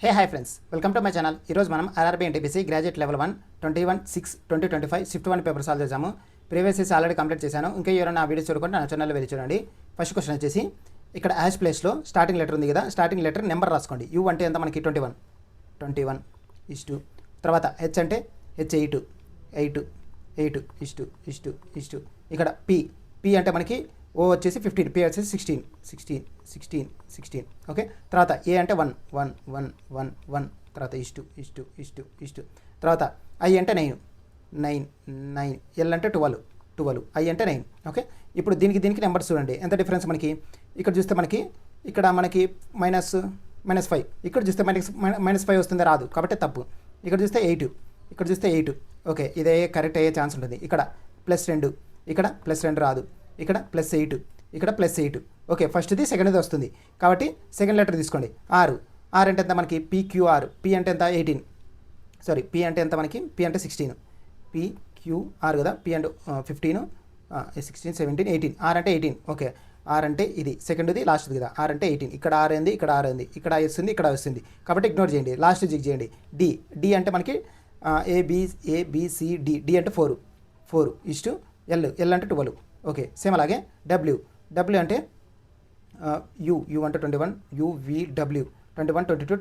Hey hi friends, welcome to my channel. ఈరోజు మనం RRB NTPC graduate level 1 21/6/2025 shift 1 paper solve చేసాము. Previous years already complete చేశాను. ఇంకా ఎవరైనా ఆ వీడియోస్ చూడకుండా నా ఛానల్లో వెళ్ళి చూడండి. ఫస్ట్ క్వశ్చన్ వచ్చేసి ఇక్కడ యాష్ ప్లేస్లో స్టార్టింగ్ లెటర్ ఉంది కదా, స్టార్టింగ్ లెటర్ నెంబర్ రాసుకోండి. యూ అంటే ఎంత మనకి 21 ఇస్టు, తర్వాత హెచ్ అంటే హెచ్ 8 ఇస్టు. ఇక్కడ పి అంటే మనకి ఓ వచ్చేసి 15, పి వచ్చేసి 16. ఓకే, తర్వాత ఏ అంటే 1 తర్వాత ఇస్టు. తర్వాత ఐ అంటే 9, ఎల్ అంటే 12, ఐ అంటే 9. ఓకే, ఇప్పుడు దీనికి నెంబర్స్ చూడండి ఎంత డిఫరెన్స్ మనకి. ఇక్కడ చూస్తే ఇక్కడ మనకి -5, ఇక్కడ చూస్తే -5 వస్తుంది, రాదు కాబట్టి తప్పు. ఇక్కడ చూస్తే 8, ఓకే, ఇదే కరెక్ట్ అయ్యే ఛాన్స్ ఉంటుంది. ఇక్కడ +2, ఇక్కడ +2 రాదు, ఇక్కడ +8, ఇక్కడ +8. ఓకే, ఫస్ట్ది సెకండ్ది వస్తుంది కాబట్టి సెకండ్ లెటర్ తీసుకోండి. ఆర్ అంటే ఎంత మనకి PQR, పి అంటే ఎంత 18, సారీ పి అంటే ఎంత మనకి, పి అంటే 16, PQR కదా, పి అంటే 15, 16, 17, 18, ఆర్ అంటే 18. ఓకే, ఆర్ అంటే ఇది సెకండ్ది లాస్ట్ది కదా, ఆర్ అంటే 18. ఇక్కడ ఆర్ ఉంది, ఇక్కడ ఆర్ ఉంది, ఇక్కడ వస్తుంది, ఇక్కడ వస్తుంది కాబట్టి ఇగ్నోర్ చేయండి, లాస్ట్ జిగ్ చేయండి. డి అంటే మనకి ABCD, డి అంటే 4 ఇస్టు ఎల్ అంటే 12. ఓకే, సేమ్ అలాగే డబ్ల్యూ అంటే యూ అంటే 21, UVW 21, 22,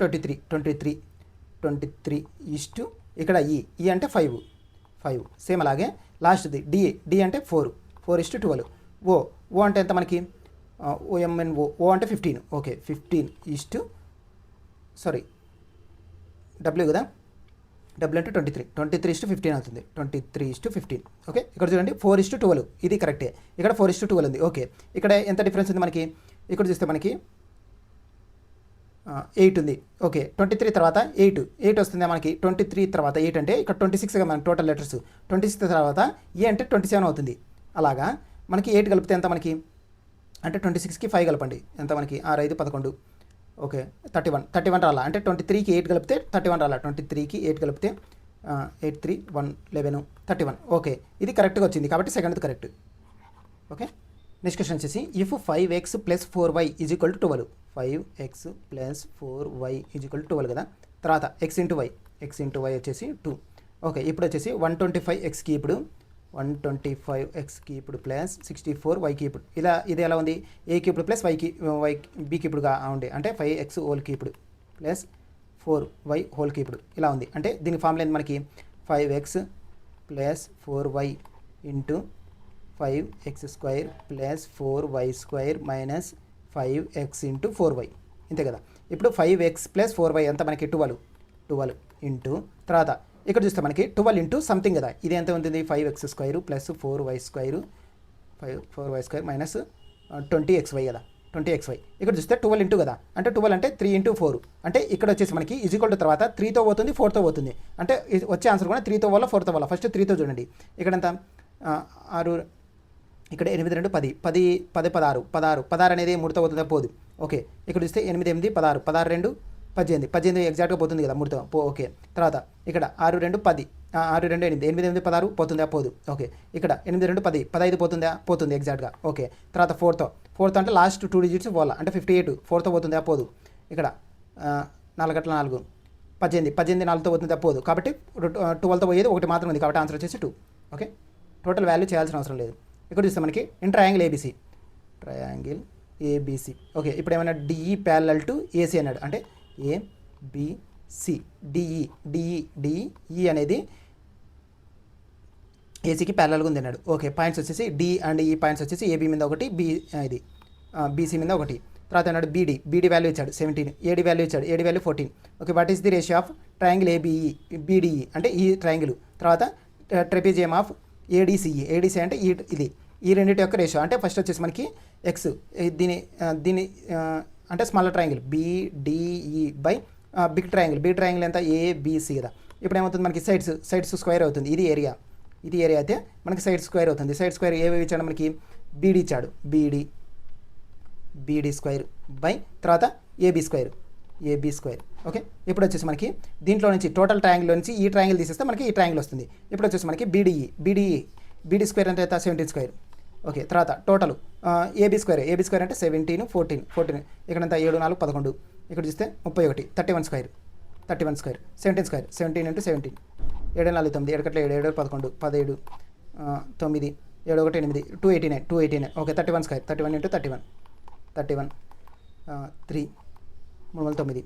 23 ఇస్టు ఇక్కడ ఈ అంటే 5. సేమ్ అలాగే లాస్ట్ది డి అంటే 4:12. ఓ అంటే ఎంత మనకి OMNO, ఓ అంటే 15. ఓకే, 15 ఇస్టు, సారీ డబ్ల్యూ కదా, డబ్ల్యూ అంటే 23:15 అవుతుంది, 23:15. ఓకే, ఇక్కడ చూడండి 4:12, ఇది కరెక్టే. ఇక్కడ 4:12 ఉంది. ఓకే, ఇక్కడ ఎంత డిఫరెన్స్ ఉంది మనకి, ఇక్కడ చూస్తే మనకి 8 ఉంది. ఓకే, 23 తర్వాత 8 వస్తుంది మనకి. 23 తర్వాత 8 అంటే ఇక్కడ 26గా మనకి టోటల్ లెటర్స్. 26 తర్వాత ఏ అంటే 27 అవుతుంది. అలాగా మనకి 8 కలిపితే ఎంత మనకి అంటే 26కి 5 కలపండి, ఎంత మనకి 6, 5, 11. ఓకే, 31 రాలా అంటే 23కి 8 కలిపితే 31 రాలా, 23కి 8 కలిపితే 8, 3, 1, 11, 31. ఓకే, ఇది కరెక్ట్గా వచ్చింది కాబట్టి సెకండ్ది కరెక్ట్. ఓకే, నెక్స్ట్ క్వశ్చన్ వచ్చేసి if 5x + 4y = 12, 5x + 4y = 12 కదా. తర్వాత x ఇంటూ y వచ్చేసి 2. ఓకే, ఇప్పుడు వచ్చేసి 125xకి ఇప్పుడు 125xకి ఇప్పుడు +64yకి ఇప్పుడు ఇది ఎలా ఉంది, ఏకి ఇప్పుడు బీకి ఇప్పుడుగా ఉంది అంటే 5x హోల్కి ఇప్పుడు +4y హోల్కి ఇప్పుడు ఇలా ఉంది. అంటే దీని ఫార్ములా ఏంది మనకి 5x + 4y into 5x² + 4y² - 5x into 4y, ఇంతే కదా. ఇప్పుడు 5x + 4y ఎంత మనకి 12 ఇంటూ తర్వాత ఇక్కడ చూస్తే మనకి 12 ఇంటూ సంథింగ్ కదా, ఇది ఎంత ఉంటుంది 5x² + 4y² - 20xy కదా, 20xy. ఇక్కడ చూస్తే 12 ఇంటూ కదా, అంటే 12 అంటే 3 × 4, అంటే ఇక్కడ వచ్చేసి మనకి = తర్వాత 3తో పోతుంది, 4తో పోతుంది, అంటే వచ్చే ఆన్సర్ కూడా 3తో వల్ల 4తో వల్ల. ఫస్ట్ 3తో చూడండి, ఇక్కడ ఎంత 6, ఇక్కడ 8, 2, 10, 16 అనేది 3తో పోతుందా, పోదు. ఓకే, ఇక్కడ చూస్తే 8, 8, 16, 16, 2, 18 ఎగ్జాక్ట్గా పోతుంది కదా 3తో ఓకే, తర్వాత ఇక్కడ 6, 2, 10, 6, 2, 8, 8, 8, 16 పోతుందా, పోదు. ఓకే, ఇక్కడ 8, 2, 10, 15 పోతుంది ఎగ్జాక్ట్గా. ఓకే, తర్వాత 4తో అంటే లాస్ట్ 2 డిజిట్స్ పోవాలా, అంటే 58 4తో పోతుందా, పోదు. ఇక్కడ 4 × 4 18 4తో పోతుందా, పోదు. కాబట్టి 12తో పోయేది ఒకటి మాత్రం ఉంది కాబట్టి ఆన్సర్ వచ్చేసి 2. ఓకే, టోటల్ వాల్యూ చేయాల్సిన అవసరం లేదు. ఇక్కడ చూస్తే మనకి ఇన్ ట్రయాంగిల్ ABC. ఓకే, ఇప్పుడు ఏమైనా DE = AC అన్నాడు, అంటే ABC DE అనేది ఏసీకి ప్యారలల్గా ఉంది అన్నాడు. ఓకే, పాయింట్స్ వచ్చేసి D అండ్ E పాయింట్స్ వచ్చేసి AB మీద ఒకటి, BC మీద ఒకటి. తర్వాత అన్నాడు BD వాల్యూ ఇచ్చాడు 17, AD వాల్యూ ఇచ్చాడు, AD value 14. Okay, what is the ratio of triangle BDE అంటే ఈ ట్రయాంగిల్. తర్వాత ట్రెపీజియం ఆఫ్ ADCE అంటే ఈ రెండింటి యొక్క రేషియో. అంటే ఫస్ట్ వచ్చేసి మనకి x, దీని అంటే small triangle BDE by big triangle ఎంత ABC కదా. ఇప్పుడు ఏమవుతుంది మనకి సైడ్స్ స్క్వేర్ అవుతుంది, ఇది ఏరియా అయితే మనకి సైడ్ స్క్వేర్ అవుతుంది. సైడ్ స్క్వేర్ ఏవి ఇచ్చాడు మనకి, BD ఇచ్చాడు, BD² బై తర్వాత AB స్క్వేర్. ఓకే, ఇప్పుడు వచ్చేసి మనకి దీంట్లో నుంచి టోటల్ ట్రయాంగిల్లో నుంచి ఈ ట్రయాంగిల్ తీసేస్తే మనకి ఈ ట్రయాంగిల్ వస్తుంది. ఇప్పుడు వచ్చేసి మనకి BD² అంటే 17². ఓకే, తర్వాత టోటల్ AB స్క్వేర్ అంటే 17, 14 ఇక్కడ అంతా 7, 4, 11, ఇక్కడ చూస్తే 31, 31². 31 square 17 square 17 into 17 7 4 9 7 7 7 11 17 9 7 1 8 289 okay 31 square 31 into 31 3 3 9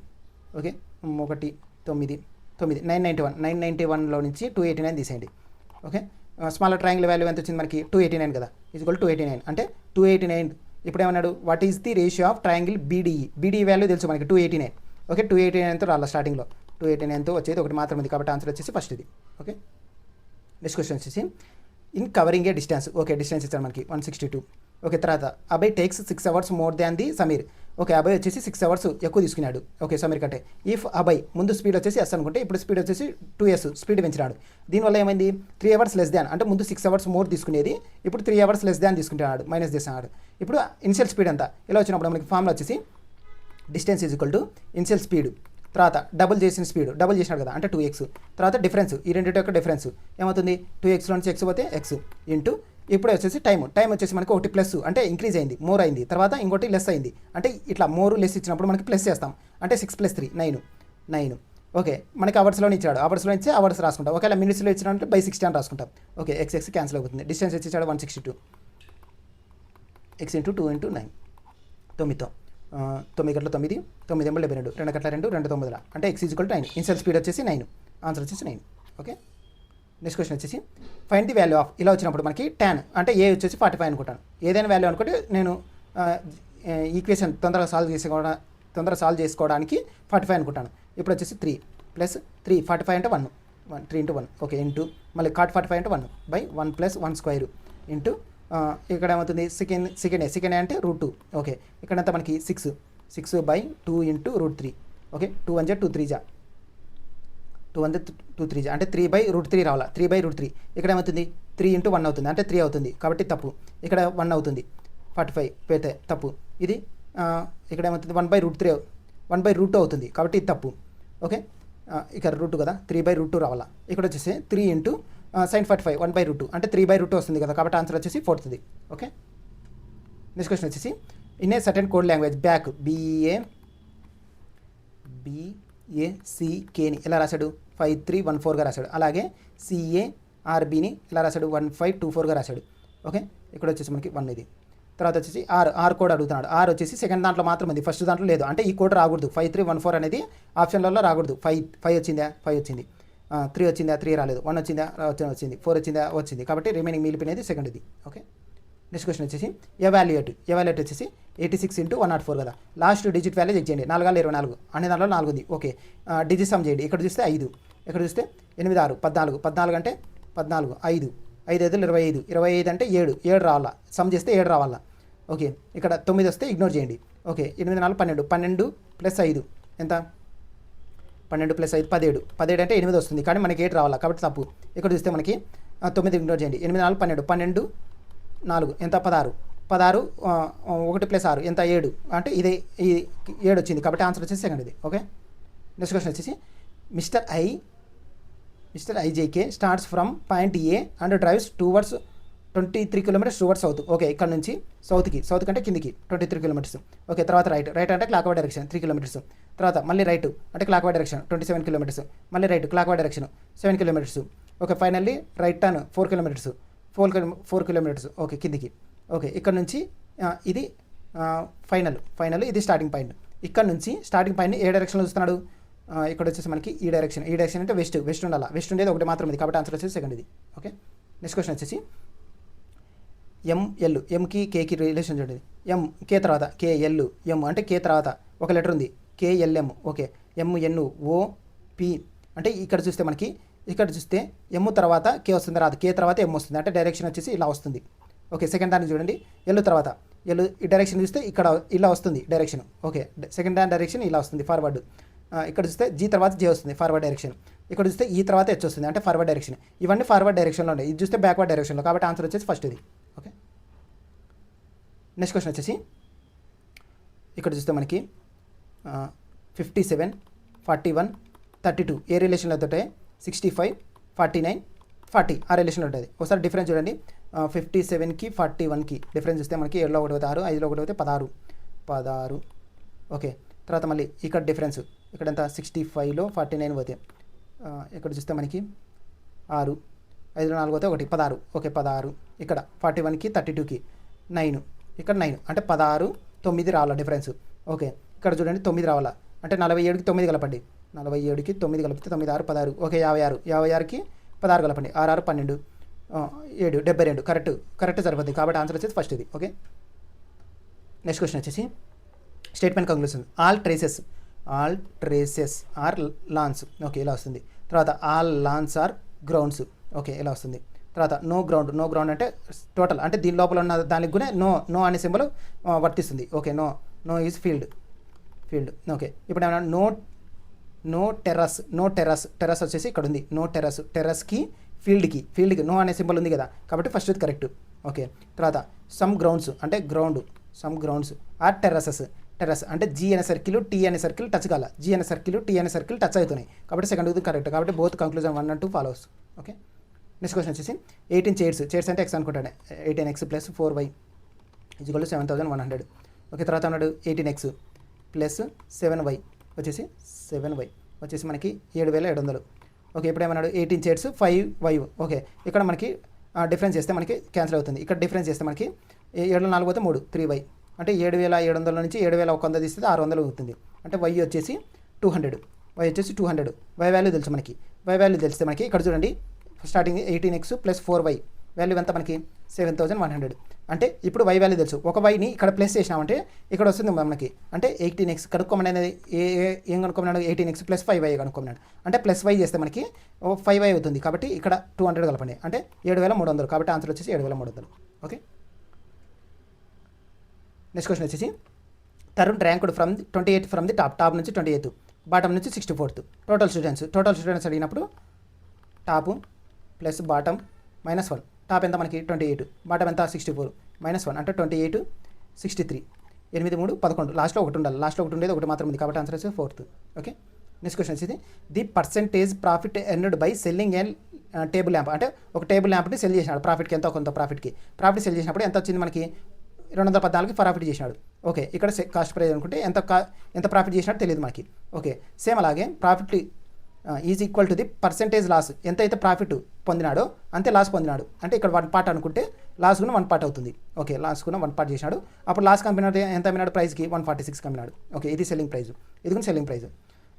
okay 1 9 9 991లో నుంచి 289 తీసేయండి ఓకే. స్మాలర్ ట్రయాంగిల్ వాల్యూ ఎంత వచ్చింది మనకి 289 కదా, ఈజ్వల్ 289 అంటే 289. ఇప్పుడు ఏమన్నాడు, what is the ratio of triangle BDE value తెలుసు మనకి 289 ఓకే. 289తో రాలా స్టార్టింగ్లో 289తో వచ్చేది ఒకటి మాత్రం ఉంది కాబట్టి ఆన్సర్ వచ్చేసి ఫస్ట్ ఇది ఓకే. నెక్స్ట్ క్వశ్చన్ వచ్చేసి in covering a distance okay, distance ఇచ్చారు మనకి 162 ఓకే. తర్వాత అబ్బాయి takes 6 hours more than the Sameer okay. అబ్బాయి వచ్చేసి 6 అవర్స్ ఎక్కువ తీసుకున్నాడు ఓకే సమీర్ కంటే. ఇఫ్ అబ్బాయి ముందు స్పీడ్ వచ్చేసి ఎస్ అనుకుంటే ఇప్పుడు స్పీడ్ వచ్చేసి 2s స్పీడ్ పెంచినాడు. దీనివల్ల ఏమైంది 3 అవర్స్ లెస్ దాన్ అంటే ముందు 6 అవర్స్ మోర్ తీసుకునేది ఇప్పుడు 3 అవర్స్ లెస్ దాన్ తీసుకుంటున్నాడు, మైనస్ చేస్తున్నాడు. ఇప్పుడు ఇనిషియల్ స్పీడ్ అంతా ఇలా వచ్చినప్పుడు మనకి ఫార్ములా వచ్చేసి distance is equal to initial speed తర్వాత డబుల్ చేసిన స్పీడ్ డబుల్ చేసినాడు కదా అంటే 2x తర్వాత డిఫరెన్స్ ఈ రెండింటి యొక్క డిఫరెన్స్ ఏమవుతుంది 2xలో నుంచి x పోతే x ఇంటూ ఇప్పుడు వచ్చేసి టైం వచ్చేసి మనకి ఒకటి ప్లస్ అంటే ఇంక్రీజ్ అయింది మోర్ అయింది తర్వాత ఇంకోటి లెస్ అయింది అంటే ఇట్లా మోర్ లెస్ ఇచ్చినప్పుడు మనకి ప్లస్ చేస్తాం అంటే 6 + 3 9 ఓకే. మనకి అవర్స్లో ఇచ్చాడు అవర్స్లో ఇచ్చి అవర్స్ రాసుకుంటాం ఒకవేళ మినిట్స్లో ఇచ్చినట్టు బై 60 అని రాసుకుంటాం ఓకే. x క్యాన్సిల్ అవుతుంది. డిస్టెన్స్ ఇచ్చాడు 162 x ఇంటూ 2 ఇంటూ 9 9తో 9 గంటల 9 9 ఎంబల్ 72 2 గంటల 2 2 9 అంటే x is equal to 9 initial speed వచ్చేసి 9 ఆన్సర్ వచ్చేసి 9 ఓకే. నెక్స్ట్ క్వశ్చన్ వచ్చేసి ఫైండ్ ది వాల్యూ ఆఫ్ ఇలా వచ్చినప్పుడు మనకి tan అంటే ఏ వచ్చేసి 45 అనుకుంటాను. ఏదైనా వాల్యూ అనుకుంటే నేను ఈక్వేషన్ తొందరగా సాల్వ్ చేసుకోవడానికి 45 అనుకుంటాను. ఇప్పుడు వచ్చేసి 3 + 3 45 అంటే 1 3 ఇంటూ 1 ఓకే ఇంటూ మళ్ళీ cot 45 అంటే 1/1 + 1 స్క్వేర్ ఇంటూ ఇక్కడ ఏమవుతుంది సెకండ్ అంటే √2 ఓకే. ఇక్కడంతా మనకి 6/2 ఇంటూ √3 ఓకే. 2 1 2 3 2 1 2 3 అంటే 3/√3 రావాలా 3/√3. ఇక్కడ ఏమవుతుంది 3 ఇంటూ 1 అవుతుంది అంటే 3 అవుతుంది కాబట్టి తప్పు. ఇక్కడ 1 అవుతుంది 45 పెడితే తప్పు. ఇది ఇక్కడ ఏమవుతుంది 1/√3 1/√2 అవుతుంది కాబట్టి ఇది తప్పు ఓకే. ఇక్కడ √2 కదా 3/√2 రావాలా. ఇక్కడ వచ్చేసి 3 ఇంటూ sin 45 1/√2 అంటే 3/√2 వస్తుంది కదా కాబట్టి ఆన్సర్ వచ్చేసి 4th ఓకే. నెక్స్ట్ క్వశ్చన్ వచ్చేసి in a certain code language back BACKని ఎలా రాశాడు 5314గా రాశాడు. అలాగే CARBని ఎలా రాశాడు 1524గా రాశాడు ఓకే. ఇక్కడ వచ్చేసి మనకి 1 ఇది. తర్వాత వచ్చేసి ఆర్ కోడ్ అడుగుతున్నాడు. ఆర్ వచ్చేసి సెకండ్ దాంట్లో మాత్రం ఉంది ఫస్ట్ దాంట్లో లేదు అంటే ఈ కోడ్ రాకూడదు 5314 అనేది ఆప్షన్లలో రాకూడదు. 5 వచ్చిందా 5 వచ్చింది 3 వచ్చిందా 3 రాలేదు 1 వచ్చిందా వచ్చింది 4 వచ్చిందా వచ్చింది కాబట్టి రిమైనింగ్ మిగిలిపోయినది సెకండ్ ఇది ఓకే. నెక్స్ట్ క్వశ్చన్ వచ్చేసి ఎవాల్యుయేట్ వచ్చేసి 86 ఇంటూ 104 కదా. లాస్ట్ డిజిట్ వాల్యూ చెక్ చేయండి 4 24 అనే దాంట్లో 4 ఉంది ఓకే. డిజిట్ సమ్ చేయండి. ఇక్కడ చూస్తే 5 ఇక్కడ చూస్తే 8 6 14 అంటే 14 5 5 5 25 అంటే 7 రావాలా. సమ్ చేస్తే 7 రావాలా ఓకే. ఇక్కడ 9 వస్తే ఇగ్నోర్ చేయండి ఓకే. 8 4 12 + 5 ఎంత 12 + 5 17 అంటే 8 వస్తుంది కానీ మనకి 8 రావాలా కాబట్టి తప్పు. ఇక్కడ చూస్తే మనకి 9 ఇగ్నోర్ చేయండి 8 4 12 4 ఎంత 16 1 + 6 ఎంత 7 అంటే ఇదే ఈ 7 వచ్చింది కాబట్టి ఆన్సర్ వచ్చేసి సెకండ్ ఇది ఓకే. నెక్స్ట్ క్వశ్చన్ వచ్చేసి mister IJK starts from point A and drives towards 23 kilometres towards south okay. ఇక్కడ నుంచి సౌత్ కంటే కిందికి 23 కిలోమీటర్స్ ఓకే. తర్వాత రైట్ అంటే క్లాక్ వై డైరెక్షన్ 3 కిలోమీటర్స్ తర్వాత మళ్ళీ రైట్ అంటే క్లాక్ వై డైరెక్షన్ 27 కిలోమీటర్స్ మళ్ళీ right clockwise direction 7 kilometres okay. Finally right turn 4 kilometres okay కిందికి ఓకే. ఇక్కడ నుంచి ఇది ఫైనల్ ఇది స్టార్టింగ్ పాయింట్. ఇక్కడ నుంచి స్టార్టింగ్ పాయింట్ని ఏ డైరెక్షన్లో చూస్తున్నాడు ఇక్కడ వచ్చేసి మనకి ఈ డైరెక్షన్ అంటే వెస్ట్ ఉండాలి. వెస్ట్ ఉండేది ఒకటి మాత్రం ఇది కాబట్టి ఆన్సర్ వచ్చేసి సెకండ్ ఇది ఓకే. నెక్స్ట్ క్వశ్చన్ వచ్చేసి ఎంకి కేకి రిలేషన్ చూడండి. కే తర్వాత KL అంటే కే తర్వాత ఒక లెటర్ ఉంది KLM ఓకే. MNOP అంటే ఇక్కడ చూస్తే మనకి M తర్వాత K వస్తుంది రాదు K తర్వాత M వస్తుంది అంటే డైరెక్షన్ వచ్చేసి ఇలా వస్తుంది ఓకే. సెకండ్ దాన్ని చూడండి L తర్వాత ఈ డైరెక్షన్ చూస్తే ఇక్కడ ఇలా వస్తుంది డైరెక్షన్ ఓకే. సెకండ్ దాని డైరెక్షన్ ఇలా వస్తుంది ఫార్వర్డ్. ఇక్కడ చూస్తే G తర్వాత J వస్తుంది ఫార్వర్డ్ డైరెక్షన్. ఇక్కడ చూస్తే ఈ తర్వాత H వస్తుంది అంటే ఫార్వర్డ్ డైరెక్షన్. ఇవన్నీ ఫార్వర్డ్ డైరెక్షన్లో ఉన్నాయి. ఇది చూస్తే బ్యాక్వర్డ్ డైరెక్షన్లో కాబట్టి ఆన్సర్ వచ్చేసి ఫస్ట్ ఇది ఓకే. నెక్స్ట్ క్వశ్చన్ వచ్చేసి ఇక్కడ చూస్తే మనకి 57 41 32 ఏ రిలేషన్లో ఉంటాయి 65 49 40 ఆ రిలేషన్లో ఉంటుంది. ఒకసారి డిఫరెన్స్ చూడండి 57కి 41కి డిఫరెన్స్ చూస్తే మనకి 7లో 1 6 5లో 1 16 ఓకే. తర్వాత మళ్ళీ ఇక్కడ డిఫరెన్స్ ఇక్కడ ఎంత 65లో 49 పోతే ఇక్కడ చూస్తే మనకి 6, 5లో 4 పోతే 1, 16. ఓకే 16. ఇక్కడ 41కి 32కి 9, ఇక్కడ 9 అంటే 16, 9 రావాలా డిఫరెన్స్. ఓకే ఇక్కడ చూడండి 9 రావాలా అంటే 47కి 9 కలపండి. 47కి 9 కలిపితే 9, 6, 16. ఓకే 56, 56కి 16 కలపండి. 6, 6, 12, 7, 72. కరెక్ట్ సరిపోతుంది. కాబట్టి ఆన్సర్ వచ్చేసి ఫస్ట్ ఇది. ఓకే నెక్స్ట్ క్వశ్చన్ వచ్చేసి statement conclusion. All traces are lawns. Okay ఇలా వస్తుంది. తర్వాత all lawns are grounds. Okay ఇలా వస్తుంది. తర్వాత నో గ్రౌండ్ అంటే టోటల్ అంటే దీని లోపల ఉన్న దానికి కూడా నో అనే సింబల్ వర్తిస్తుంది. Okay no is field. Okay ఇప్పుడు ఏమన్నా నో టెర్రస్ వచ్చేసి ఇక్కడ ఉంది. నో టెర్రస్కి ఫీల్డ్కి నో అనే సింబల్ ఉంది కదా, కాబట్టి ఫస్ట్ ఇది కరెక్ట్. ఓకే తర్వాత సమ్ గ్రౌండ్స్ ఆర్ టెర్రస్ అంటే జీ అనే సర్కిల్ టీ అనే సర్కిల్ టచ్ కాల. జీ అనే సర్కిల్ టీ అనే సర్కిల్ టచ్ అవుతున్నాయి, కాబట్టి సెకండ్ ఇది కరెక్ట్. కాబట్టి both conclusion 1 and 2 follows. Okay next question వచ్చేసి 18 చైర్స్ అంటే ఎక్స్ అనుకుంటాను. 18x + 4y = 7100. ఓకే తర్వాత ఉన్నాడు 18x + 7y వచ్చేసి 7y వచ్చేసి మనకి 7700. ఓకే ఇప్పుడు ఏమన్నాడు 18 చైర్స్ 5y. ఓకే ఇక్కడ మనకి డిఫరెన్స్ చేస్తే మనకి క్యాన్సిల్ అవుతుంది. ఇక్కడ డిఫరెన్స్ చేస్తే మనకి 7లో 4 పోతే 3, 3y అంటే 7700 నుంచి 7100 తీస్తే 600 అవుతుంది. అంటే y వచ్చేసి 200. y వాల్యూ తెలుసు మనకి. y వాల్యూ తెలిస్తే మనకి ఇక్కడ చూడండి స్టార్టింగ్ 18x + 4y వాల్యూ ఎంత మనకి 7100. అంటే ఇప్పుడు y వాల్యూ తెలుసు. ఒక వైని ఇక్కడ ప్లస్ చేసినామంటే ఇక్కడ వస్తుంది మనకి. అంటే 18x కనుక్కోమని అనేది ఏం కనుక్కోమన్నాడు 18x + 5y కనుక్కోమన్నాడు. అంటే +y చేస్తే మనకి 5y అవుతుంది. కాబట్టి ఇక్కడ 200 కలపండి అంటే 7300. కాబట్టి ఆన్సర్ వచ్చేసి 7300. ఓకే నెక్స్ట్ క్వశ్చన్ వచ్చేసి Tarun ranked from 28 from the top నుంచి 28, బాటమ్ నుంచి 64th. టోటల్ స్టూడెంట్స్ అడిగినప్పుడు టాప్ ప్లస్ బాటమ్ -1. టాప్ ఎంత మనకి 28, బాటమ్ ఎంత 64, -1 అంటే 28, 63, 8, 3, 11. లాస్ట్లో ఒకటి ఉండాలి. లాస్ట్లో ఒకటి ఉండేది ఒకటి మాత్రం ఉంది, కాబట్టి ఆన్సర్ వచ్చేసి 4th. ఓకే నెక్స్ట్ క్వశ్చన్ వచ్చేసి the percentage profit earned by selling an table lamp. అంటే ఒక టేబుల్ ల్యాంప్ని సెల్ చేసినాడు ప్రాఫిట్కి ఎంతో కొంత ప్రాఫిట్ సెల్ చేసినప్పుడు ఎంత వచ్చింది మనకి 214కి ప్రాఫిట్ చేసినాడు. ఓకే ఇక్కడ కాస్ట్ ప్రైస్ అనుకుంటే ఎంత ప్రాఫిట్ చేసినాడో తెలియదు మనకి. ఓకే సేమ్ అలాగే profit is equal to the percentage loss. ఎంత అయితే ప్రాఫిట్ పొందినాడో అంతే లాస్ పొందినాడు. అంటే ఇక్కడ 1 part అనుకుంటే లాస్ కూడా 1 part అవుతుంది. ఓకే లాస్ కూడా 1 part చేసినాడు. అప్పుడు లాస్ కంపెనీ ఎంత అమ్మినాడు ప్రైస్కి 146 అమ్మినాడు. ఓకే ఇది సెల్లింగ్ ప్రైస్, ఇది కూడా సెల్లింగ్ ప్రైస్.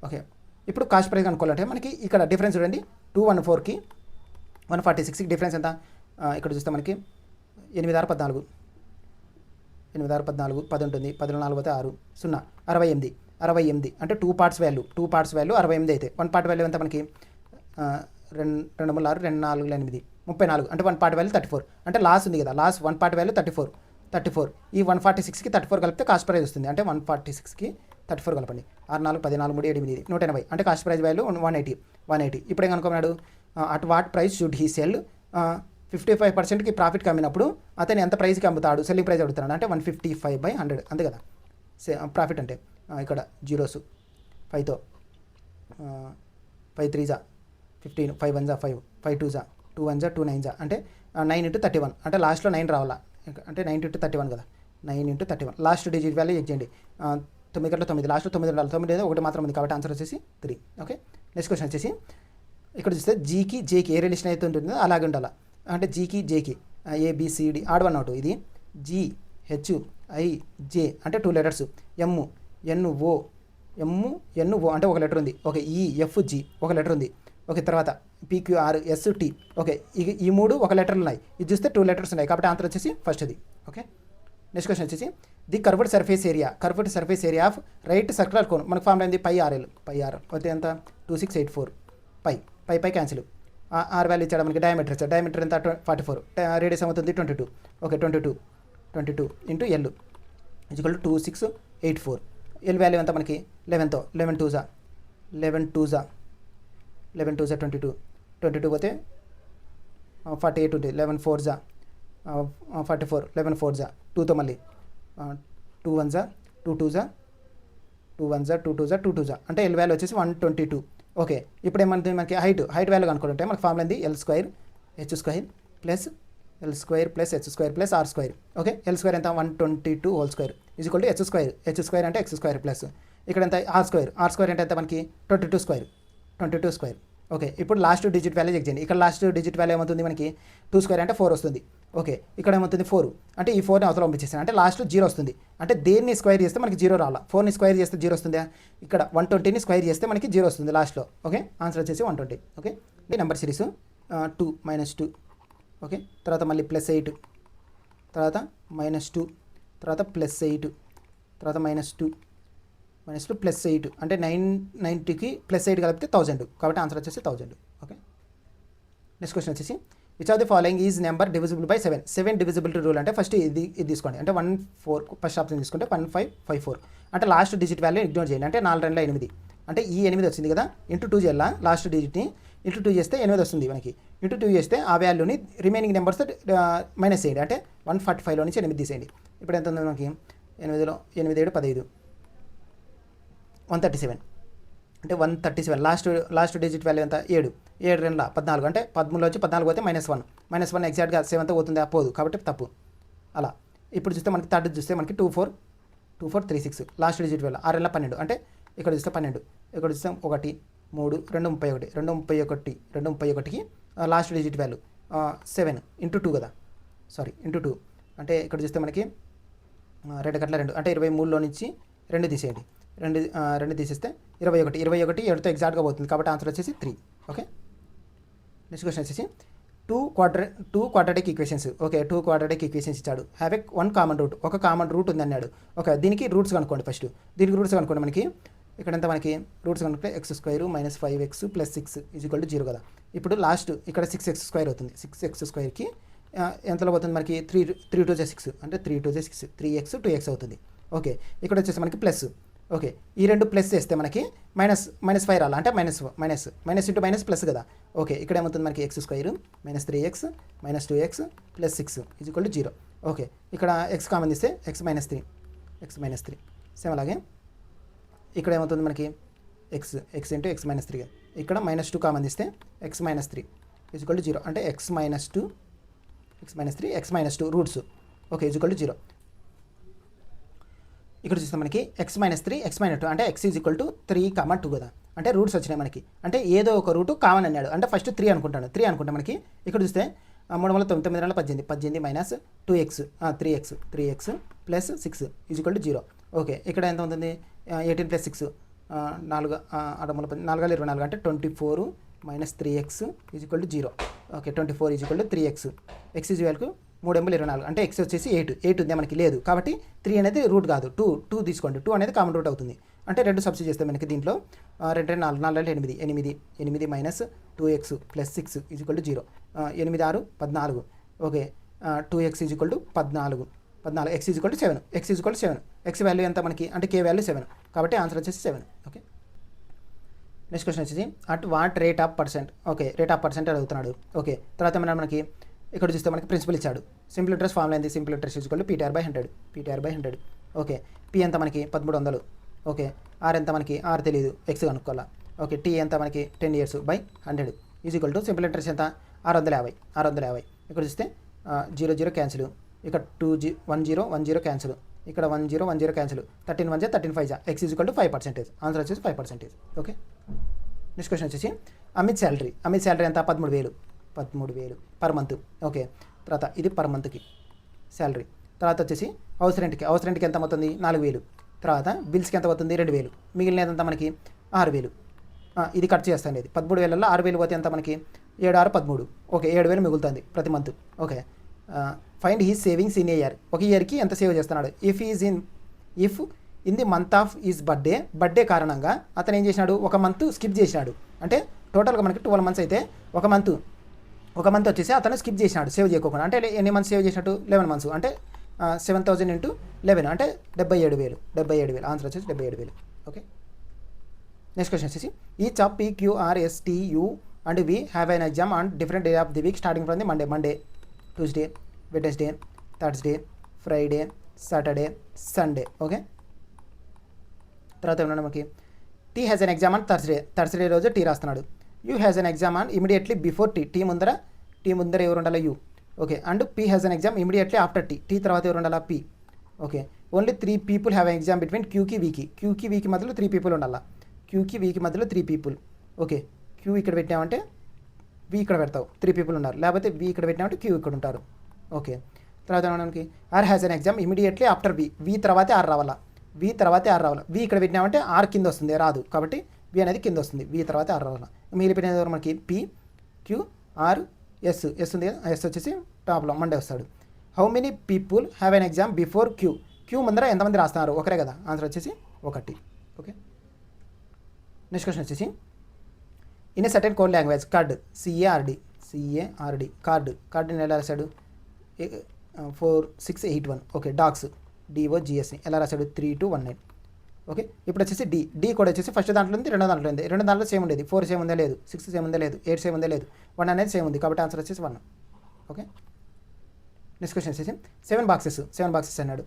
ఓకే ఇప్పుడు కాస్ట్ ప్రైస్ అనుకోవాలంటే మనకి ఇక్కడ డిఫరెన్స్ చూడండి 214కి 146కి డిఫరెన్స్ ఎంత ఇక్కడ చూస్తే మనకి 8, 6, 14, 8, 6, 14, 10 ఉంటుంది. 10లో 4 పోతే 6, 0, 68 అంటే 2 parts వాల్యూ 68 అయితే 1 part వాల్యూ ఎంత మనకి 2, 3, 6, 2, 4, 8, 34 అంటే 1 part వాల్యూ 34. అంటే లాస్ ఉంది కదా, లాస్ 1 part వాల్యూ 34. ఈ 146కి 34 కలిపితే కాస్ట్ ప్రైస్ వస్తుంది. అంటే 146కి 34 కలపండి. 6, 4, 10, 4, 3, 8, 180 అంటే కాస్ట్ ప్రైస్ వాల్యూ 180. ఇప్పుడు ఏం అనుకున్నాడు at what price should he sell 55%కి ప్రాఫిట్ కమ్మినప్పుడు అతను ఎంత ప్రైస్కి అమ్ముతాడు, సెల్లింగ్ ప్రైస్ అడుగుతున్నాడు. అంటే 155/100 అంతే కదా ప్రాఫిట్ అంటే. ఇక్కడ జీరోస్ 5తో 5 3 15, 5 1 5, 5 2 2 1 2 9 అంటే 9 × 31 అంటే లాస్ట్లో 9 రావాలా. అంటే 9 × 31 కదా, 9 × 31 లాస్ట్ డిజిట్ వాల్యూ చెక్ చేయండి. 9 గంటల 9 లాస్ట్లో 9 ఉండాలి. 9 ఒకటి మాత్రం ఉంది, కాబట్టి ఆన్సర్ వచ్చేసి 3. ఓకే నెక్స్ట్ క్వశ్చన్ వచ్చేసి ఇక్కడ చూస్తే జీకి జేకి ఏ రిలేషన్ అయితే ఉంటుందో అలాగే ఉండాలి. అంటే జీకి జేకి ABCD ఆడ్ 1 అవుట్. ఇది GHIJ అంటే 2 letters, MNO అంటే ఒక లెటర్ ఉంది. ఓకే EFG ఒక లెటర్ ఉంది. ఓకే తర్వాత PQRST. ఓకే ఈ 3 ఒక లెటర్లు ఉన్నాయి. ఇది చూస్తే 2 letters ఉన్నాయి, కాబట్టి ఆన్సర్ వచ్చేసి ఫస్ట్ అది. ఓకే నెక్స్ట్ క్వశ్చన్ వచ్చేసి the curved surface area of right circular cone. మనకు ఫార్ములా ఏంది πRL అయితే ఎంత 2684 పై క్యాన్సిల్. ఆర్ వాల్యూ ఇచ్చాడు మనకి. డయామీటర్ ఎంత 44, రేడియస్ అవుతుంది 22. Okay 22 × L = 2684. ఎల్ వాల్యూ ఎంత మనకి 11తో 11 2 22 పోతే 48 ఉంటుంది. 11 4 44, 11 4 2తో మళ్ళీ 2 1 2 2 2 2 అంటే ఎల్ వాల్యూ వచ్చేసి 122. ఓకే ఇప్పుడు ఏమంటుంది మనకి హైట్ వాల్యూ కనుక్కుంటే మనకి ఫార్ములా ఏంది L² H² + R². Okay L² ఎంత 122² = H² అంటే X² + ఇక్కడ ఎంత ఆర్ స్క్వేర్ అంటే ఎంత మనకి 22 స్క్వేర్. ఓకే, ఇప్పుడు లాస్ట్ డిజిట్ వాల్యూ చెక్ చేయండి. ఇక్కడ లాస్ట్ డిజిట్ వాల్యూ ఏమవుతుంది మనకి 2 స్క్వేర్ అంటే 4 వస్తుంది. ఓకే, ఇక్కడ ఏమవుతుంది 4 అంటే ఈ 4ని అవతల పంపించేస్తాను అంటే లాస్ట్ 0 వస్తుంది. అంటే దేన్ని స్క్వేర్ చేస్తే మనకి 0 రాలా, 4ని స్క్వేర్ చేస్తే 0 వస్తుందా, ఇక్కడ 120ని స్క్వేర్ చేస్తే మనకి 0 వస్తుంది లాస్ట్లో. ఓకే, ఆన్సర్ వచ్చేసి 120. Okay, number series 2 -2. ఓకే, తర్వాత మళ్ళీ +8, తర్వాత -2, తర్వాత +8, తర్వాత -2 +8 అంటే 990కి +8 కలిపితే 1000 కాబట్టి ఆన్సర్ వచ్చేసి 1000. ఓకే, నెక్స్ట్ క్వశ్చన్ వచ్చేసి which of the following is number divisible by 7. 7 divisibility rule అంటే ఫస్ట్ ఇది తీసుకోండి. అంటే 14 ఫస్ట్ ఆప్షన్ తీసుకుంటే 1554 అంటే లాస్ట్ డిజిట్ వాల్యూ ఇగ్నోర్ చేయండి. అంటే 4 2 8 అంటే ఈ 8 వచ్చింది కదా, × 2 చేయాలా లాస్ట్ డిజిట్ని, × 2 చేస్తే 8 వస్తుంది మనకి. × 2 చేస్తే ఆ వాల్యూని రిమైనింగ్ నెంబర్స్ మైనస్ చేయండి. అంటే 145లో నుంచి 8 తీసేయండి. ఇప్పుడు ఎంత ఉంది మనకి 8లో 8 7 15 137 అంటే 137 లాస్ట్ డిజిట్ వాల్యూ ఎంత 7 7 2 14 అంటే 13లో వచ్చి 14 పోతే -1 ఎగ్జాక్ట్గా 7తో పోతుంది పోదు కాబట్టి తప్పు. అలా ఇప్పుడు చూస్తే మనకి థర్డ్ చూస్తే మనకి 2436 లాస్ట్ డిజిట్ వాల్యూ 6 12 అంటే ఇక్కడ చూస్తే 12, ఇక్కడ చూస్తే 1 3 2 31కి లాస్ట్ డిజిట్ వాల్యూ 7 × 2 కదా, సారీ × 2 అంటే ఇక్కడ చూస్తే మనకి 2 గంటల 2 అంటే 23లో నుంచి 2 తీసేయండి. 2 తీసేస్తే 21 7తో ఎగ్జాక్ట్గా పోతుంది కాబట్టి ఆన్సర్ వచ్చేసి 3. ఓకే, నెక్స్ట్ క్వశ్చన్ వచ్చేసి 2 quadratic equations. Okay, 2 quadratic equations ఇచ్చాడు. హ్యావ్ ఏ 1 కామన్ రూట్, ఒక కామన్ రూట్ ఉంది అన్నాడు. ఓకే, దీనికి రూట్స్ కనుక్కోండి. ఫస్ట్ దీనికి రూట్స్ కనుక్కోండి. మనకి ఇక్కడ ఎంత మనకి రూట్స్ కనుక్కుంటే x² - 5x + 6 = 0 కదా. ఇప్పుడు లాస్ట్ ఇక్కడ 6x² అవుతుంది. 6x²కి ఎంతలో పోతుంది మనకి 3 2 6 అంటే 3 2 6 3x 2x అవుతుంది. ఓకే, ఇక్కడ వచ్చేసి మనకి ప్లస్. ఓకే, ఈ రెండు ప్లస్ చేస్తే మనకి -5 రాలా అంటే మైనస్ ఇంటూ మైనస్ ప్లస్ కదా. ఓకే, ఇక్కడ ఏమవుతుంది మనకి x² - 3x - 2x + 6 = 0. ఓకే, ఇక్కడ x కామన్ తీస్తే x - 3 సేమ్. అలాగే ఇక్కడ ఏమవుతుంది మనకి x × x - 3 ఇక్కడ -2 కామన్ తీస్తే x - 3 = 0 అంటే x - 2 x - 2 రూట్స్. ఓకే, = 0. ఇక్కడ చూస్తే మనకి x - 3 x - 2 అంటే x = 3, 2 కదా. అంటే రూట్స్ వచ్చినాయి మనకి. అంటే ఏదో ఒక రూటు కామన్ అన్నాడు. అంటే ఫస్ట్ 3 అనుకుంటాను. 3 అనుకుంటే మనకి ఇక్కడ చూస్తే 3 × 9 9 18 18 - 2x 3x + 6 = 0. ఓకే, ఇక్కడ ఎంత ఉంటుంది 18 + 6 4 4 24 అంటే 24 - 3x = 0. ఓకే, 24 = 3x x = 3 24 అంటే x వచ్చేసి 8 ఉంది మనకి లేదు కాబట్టి 3 అనేది రూట్ కాదు. 2 తీసుకోండి. 2 అనేది కామన్ రూట్ అవుతుంది. అంటే 2 సబ్స్టిట్యూట్ చేస్తే మనకి దీంట్లో 2 4 4 అంటే 8 - 2x + 6 = 0. 8 6 14. Okay, 2x = 14 x = 7 x value ఎంత మనకి అంటే k వాల్యూ 7 కాబట్టి ఆన్సర్ వచ్చేసి 7. ఓకే, నెక్స్ట్ క్వశ్చన్ వచ్చేసి at what rate of percent. Okay, rate of percent అడుగుతున్నాడు. ఓకే, తర్వాత మనకి ఇక్కడ చూస్తే మనకి ప్రిన్సిపల్ ఇచ్చాడు. సింపుల్ ఇంట్రెస్ట్ ఫార్ములా ఏంది, simple interest P/100. Okay, P ఎంత మనకి 1300. ఓకే, R ఎంత మనకి R తెలియదు, X కనుక్కోవాలా. ఓకే, T ఎంత మనకి 10 years / 100 = సింపుల్ ఇంట్రెస్ట్ ఎంత 650. ఇక్కడ చూస్తే 0 0 క్యాన్సిల్, ఇక్కడ 10 క్యాన్సిల్, ఇక్కడ 10 క్యాన్సిల్, 13 1 13 5 X = 5%. ఆన్సర్ వచ్చేసి 5%. ఓకే, నెక్స్ట్ క్వశ్చన్ వచ్చేసి అమిత్ శాలరీ ఎంత 13,000 పర్ మంత్. ఓకే, తర్వాత ఇది పర్ మంత్కి శాలరీ. తర్వాత వచ్చేసి హౌస్ రెంట్కి ఎంత అవుతుంది 4,000. తర్వాత బిల్స్కి ఎంత అవుతుంది 2,000. మిగిలినదంతా మనకి 6,000. ఇది కట్ చేస్తాను. ఇది 13,000లో 6,000 పోతే ఎంత మనకి 7 6 13. ఓకే, 7,000 మిగులుతుంది ప్రతి month. Okay, find he's savings in a year. ఒక ఇయర్కి ఎంత సేవ్ చేస్తున్నాడు. If in the month of is birthday కారణంగా అతను ఏం చేసినాడు, ఒక మంత్ స్కిప్ చేసినాడు. అంటే టోటల్గా మనకి 12 months అయితే ఒక మంత్ వచ్చేసి అతను స్కిప్ చేసినాడు సేవ్ చేయకుండా. అంటే ఎన్ని మంత్స్ సేవ్ చేసినట్టు 11 months అంటే 7,000 × 11 అంటే 77,000. ఆన్సర్ వచ్చేసి 77,000. ఓకే, నెక్స్ట్ క్వశ్చన్ వచ్చేసి each of PQRSTU and V have an exam on different day of the week starting from the Monday Tuesday Wednesday Thursday Friday Saturday Sunday. Okay, తర్వాత ఏమన్నా మనకి T has an exam on Thursday రోజు T రాస్తున్నాడు. U has an exam on immediately before T ముందర ఎవరు ఉండాలి U. Okay, and P has an exam immediately after T తర్వాత ఎవరు ఉండాలా P. Okay, only 3 people have exam between క్యూకి వీకి మధ్యలో 3 పీపుల్ ఉండాలా. క్యూకి వీకి మధ్యలో 3 పీపుల్. ఓకే, క్యూ ఇక్కడ పెట్టామంటే వి ఇక్కడ పెడతావు, 3 పీపుల్ ఉన్నారు. లేకపోతే వి ఇక్కడ పెట్టామంటే క్యూ ఇక్కడ ఉంటారు. ఓకే, తర్వాత మనకి R has an exam immediately after V తర్వాతే ఆర్ రావాలా. వి ఇక్కడ పెట్టినామంటే ఆర్ కింద వస్తుంది, రాదు. కాబట్టి వి అనేది కింద వస్తుంది, వి తర్వాత ఆర్ రావాలా. మిగిలిపోయిన మనకి పి, క్యూ, ఆర్, ఎస్ ఉంది కదా, ఎస్ వచ్చేసి టాప్లో మండే వస్తాడు. How many people have an exam before Q ముందర ఎంతమంది రాస్తున్నారు? ఒకరే కదా, ఆన్సర్ వచ్చేసి 1. ఓకే, నెక్స్ట్ క్వశ్చన్ వచ్చేసి in a certain code language card C A R D కార్డుని ఎలా రాశాడు? 4681. ఓకే, డాగ్స్ DOGSని ఎలా రాశాడు? 3219. ఓకే, ఇప్పుడు వచ్చేసి డి కోడ్ వచ్చేసి ఫస్ట్ దాంట్లో ఉంది, రెండో దాంట్లో ఉంది. రెండు దాంట్లో సేమ్ ఉండేది. 4 సేమ్ ఉందా లేదు, 6 సేమ్ ఉందా లేదు, 8 సేమ్ ఉందా లేదు, 1 అనేది సేమ్ ఉంది. కాబట్టి ఆన్సర్ వచ్చేసి 1. ఓకే, నెక్స్ట్ క్వశ్చన్ వచ్చేసి 7 బాక్సెస్ అన్నాడు.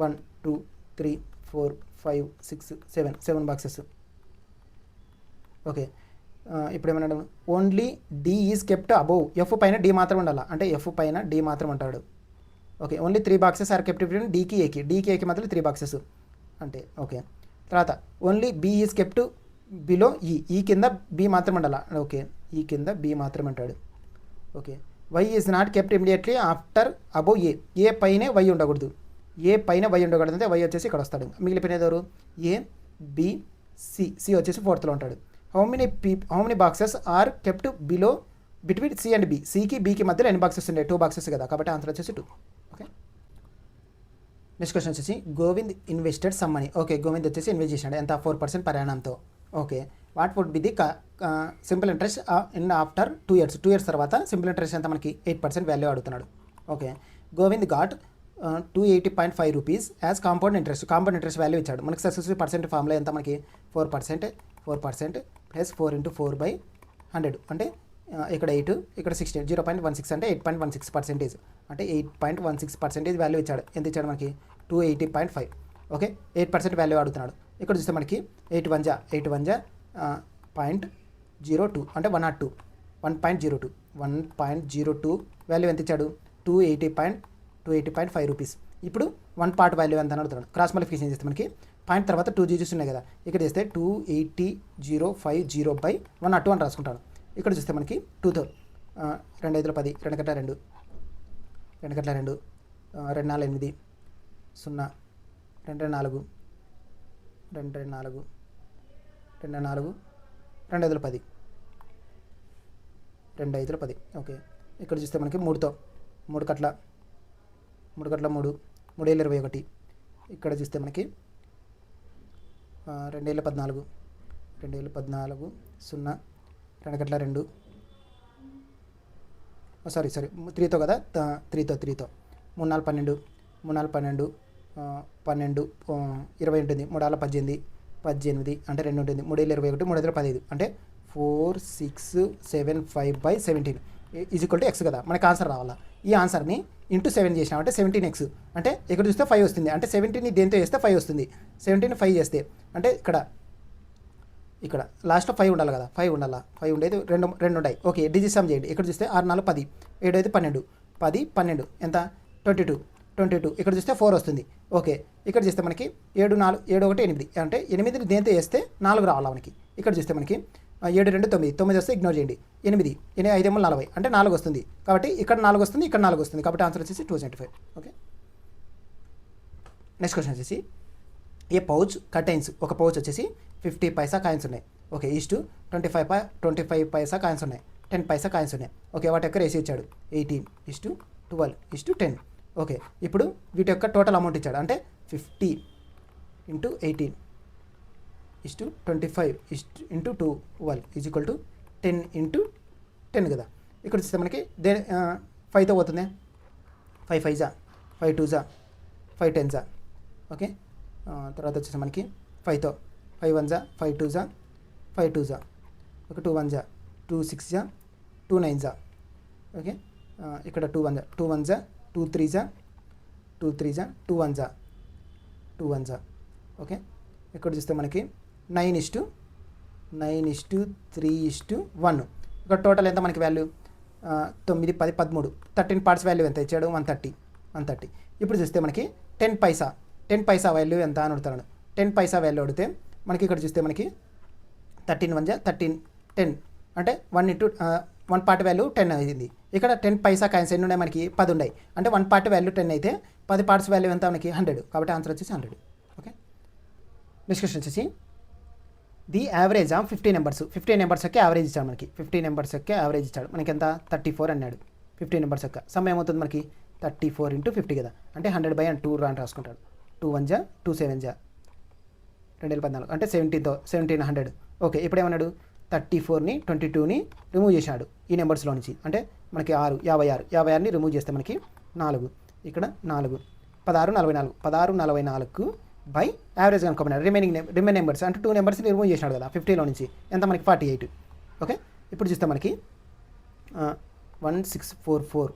1 2 3 4 5 6 7 బాక్సెస్. ఓకే, ఇప్పుడు ఏమన్నాడు? Only D is kept above. F పైన డి మాత్రం ఉండాలి, అంటే ఎఫ్ పైన డి మాత్రం అంటాడు. Okay, only 3 boxes are kept between డీకి ఏకి మధ్యలో 3 బాక్సెస్ అంటే. ఓకే, తర్వాత only B is kept below E కింద బి మాత్రం ఉండాలి. ఓకే, ఈ కింద బి మాత్రం అంటాడు. Okay, Y is not kept immediately after above A పైనే వై ఉండకూడదు. అంటే వై వచ్చేసి ఇక్కడ వస్తాడు. మిగిలిపోయినది ఎవరు? ఏ, బి, సి వచ్చేసి 4th ఉంటాడు. How many boxes are kept below between C and B. సికి బీకి మధ్యలో ఎన్ని బాక్సెస్ ఉన్నాయి? 2 బాక్సెస్ కదా, కాబట్టి ఆన్సర్ వచ్చేసి 2. ఓకే, నెక్స్ట్ క్వశ్చన్ వచ్చేసి Govind invested some money. Okay, Govind వచ్చేసి ఇన్వెస్ట్ చేశాడు ఎంత? 4% ప్రయాణంతో. Okay, what would be the simple interest in after 2 years? 2 years తర్వాత సింపుల్ ఇంట్రెస్ట్ ఎంత మనకి? 8% వాల్యూ అడుగుతున్నాడు. Okay, Govind got 280.5 rupees as compound interest value ఇచ్చాడు. మనకి సక్సెస్ఫుల్ పర్సెంట్ ఫార్ములా ఎంత మనకి? 4% ప్లస్ 4 × 4/100 అంటే ఇక్కడ 8 ఇక్కడ 16 0.16 అంటే 8.16%. అంటే 8.16% వాల్యూ ఇచ్చాడు. ఎంత ఇచ్చాడు మనకి? 280.5. ఓకే, 8% వాల్యూ అడుగుతున్నాడు. ఇక్కడ చూస్తే మనకి 8 1 0.02 అంటే 102 వాల్యూ ఎంత ఇచ్చాడు? 280.5 రూపీస్. ఇప్పుడు 1 పార్ట్ వాల్యూ ఎంత అని అడుగుతున్నాడు. క్రాస్ మల్టిప్లికేషన్ చేస్తే మనకి పాయింట్ తర్వాత 2 digits ఉన్నాయి కదా, ఇక్కడ చేస్తే 280.050/102 అని రాసుకుంటాను. ఇక్కడ చూస్తే మనకి 2తో 2 5 10 2 కట్ల 2 2 కట్ల 2 2 4 8 0 2 4 2 4 2 4 2 5 10 2 5 10. ఓకే, ఇక్కడ చూస్తే మనకి 3తో 3 కట్ల 3 3 3 21. ఇక్కడ చూస్తే మనకి 2 14 0 2 కట్ల 2 సారీ 3తో కదా, 3తో 3 4 12 12 12 20 ఉంటుంది. 3 6 18 అంటే 2 ఉంటుంది. 3 21 3 15 అంటే 4675/17 ఈజ్ఈక్వల్ టు ఎక్స్ కదా. మనకి ఆన్సర్ రావాలా. ఈ ఆన్సర్ని ఇంటూ 7 చేసినామంటే 17x. అంటే ఇక్కడ చూస్తే 5 వస్తుంది. అంటే 17ని దేంతో చేస్తే 5 వస్తుంది. 17ని 5 చేస్తే అంటే ఇక్కడ లాస్ట్లో 5 ఉండాలి కదా, 5 ఉండాలా. 5 ఉండేది 2 ఉంటాయి. ఓకే, డిజిట్ సమ్ చేయండి. ఇక్కడ చూస్తే 6 4 10 7 5 12 10 12 ఎంత? 22. ఇక్కడ చూస్తే 4 వస్తుంది. ఓకే, ఇక్కడ చూస్తే మనకి 7 4 7 1 8 అంటే 8ని దేంతో చేస్తే 4 రావాలా మనకి. ఇక్కడ చూస్తే మనకి 7 2 9 వస్తే ఇగ్నోర్ చేయండి. 8 5 40 అంటే 4 వస్తుంది. కాబట్టి ఇక్కడ 4 వస్తుంది, ఇక్కడ 4 వస్తుంది. కాబట్టి ఆన్సర్ వచ్చేసి 275. ఓకే, నెక్స్ట్ క్వశ్చన్ వచ్చేసి ఏ పౌచ్ కంటైన్స్, ఒక పౌచ్ వచ్చేసి 50 పైసా కాయిన్స్ ఉన్నాయి. ఓకే, ఈస్ట్ 25 పైసా కాయిన్స్ ఉన్నాయి, 10 పైసా కాయిన్స్ ఉన్నాయి. ఓకే, వాటి యొక్క రేషియో ఇచ్చాడు 18:12:10. ఓకే, ఇప్పుడు వీటి యొక్క టోటల్ అమౌంట్ ఇచ్చాడు. అంటే 50 × 18:25 × 12 = 10 × 10 కదా. ఇక్కడ చూస్తే మనకి 5తో పోతుంది. 5 5 5 2 5 10. ఓకే, తర్వాత వచ్చేసి మనకి 5తో 5 1 5 2 5 2 ఓకే, 2 1 2 6 2 9. ఓకే, ఇక్కడ 2 1 2 1 2 3 2 3 2 1 2 1. ఓకే, ఇక్కడ చూస్తే మనకి 9:3:1. ఇక్కడ టోటల్ ఎంత మనకి వాల్యూ? 9 10 13 13 పార్ట్స్ వాల్యూ ఎంత ఇచ్చాడు? 130. ఇప్పుడు చూస్తే మనకి టెన్ పైసా వాల్యూ ఎంత అని అడుగుతాను. 10 పైసా వాల్యూ అడిగితే మనకి ఇక్కడ చూస్తే మనకి 13 1 13 10 అంటే 1 ఇంటూ 1 పార్ట్ వాల్యూ 10 అయింది. ఇక్కడ 10 పైసా కాయిన్స్ ఎన్ని ఉన్నాయి మనకి 10 ఉన్నాయి. అంటే 1 పార్ట్ వాల్యూ 10 అయితే 10 పార్ట్స్ వాల్యూ ఎంత మనకి 100. కాబట్టి ఆన్సర్ వచ్చేసి 100. ఓకే, నెక్స్ట్ క్వశ్చన్ వచ్చేసి the average of 50 numbers. 50 numbers యొక్క యావరేజ్ ఇచ్చాడు మనకి. 50 నెంబర్స్ యొక్క యావరేజ్ ఇచ్చాడు మనకి ఎంత 34 అన్నాడు. 50 నెంబర్స్ యొక్క సమ్ ఏమవుతుంది మనకి 34 ఇంటూ 50 కదా, అంటే 100/2 అని రాసుకుంటాడు. 2 1 జా 2 7 జా 2014 అంటే 1700. ఓకే, ఇప్పుడు ఏమన్నాడు 34ని 22ని రిమూవ్ చేశాడు ఈ నెంబర్స్లో నుంచి. అంటే మనకి 56ని రిమూవ్ చేస్తే మనకి 4, ఇక్కడ 4 16 44 బై యావరేజ్ కనుక్కోమన్నాడు. రిమైనింగ్ నెంబర్స్ అంటే 2 నెంబర్స్ని రిమూవ్ చేసినాడు కదా 50లో నుంచి, ఎంత మనకి 48. ఓకే, ఇప్పుడు చూస్తే మనకి 1644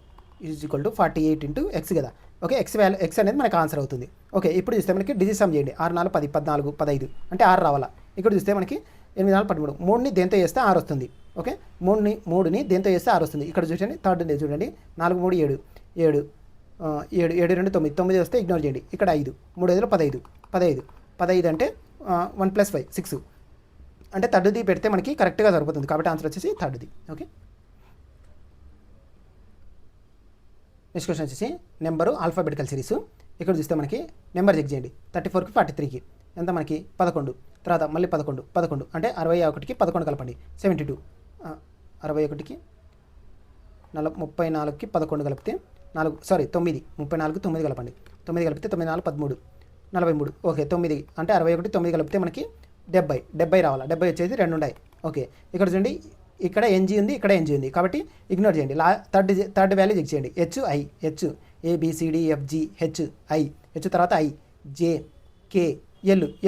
is equal to 48 into X కదా. ఓకే, ఎక్స్ అనేది మనకి ఆన్సర్ అవుతుంది. ఓకే, ఇప్పుడు చూస్తే మనకి డిజిట్ సమ్ చేయండి. 6 4 10 14 15 అంటే 6 రావాలా. ఇక్కడ చూస్తే మనకి 8 4 13 3ని దేంతో చేస్తే 6 వస్తుంది. ఓకే, 3ని దేంతో చేస్తే 6 వస్తుంది. ఇక్కడ చూడండి థర్డ్ డే చూడండి 4 3 7 7 7 2 9 9 వస్తే ఇగ్నోర్ చేయండి. ఇక్కడ 5 3 5 15 అంటే 1 + 5 6 అంటే థర్డ్ది పెడితే మనకి కరెక్ట్గా సరిపోతుంది. కాబట్టి ఆన్సర్ వచ్చేసి థర్డ్ది. ఓకే, నెక్స్ట్ క్వశ్చన్ వచ్చేసి నెంబరు ఆల్ఫాబెటికల్ సిరీస్. ఇక్కడ చూస్తే మనకి నెంబర్ చెక్ చేయండి. 34కి 43కి ఎంత మనకి 11, తర్వాత మళ్ళీ 11 అంటే 61కి 11 కలపండి 72, 61కి 34కి 11 కలిపితే 9 34కి 9 కలపండి 9 కలిపితే 9 4 13 43. ఓకే, 9 అంటే 61 9 కలిపితే మనకి 70 రావాలి. 70 వచ్చేసి 2 ఉన్నాయి. ఓకే, ఇక్కడ చూడండి ఇక్కడ ఎన్జీ ఉంది, ఇక్కడ ఎన్జీ ఉంది, కాబట్టి ఇగ్నోర్ చేయండి. థర్డ్ వాల్యూ చెక్ చేయండి. హెచ్ ABCDFG హెచ్ తర్వాత JK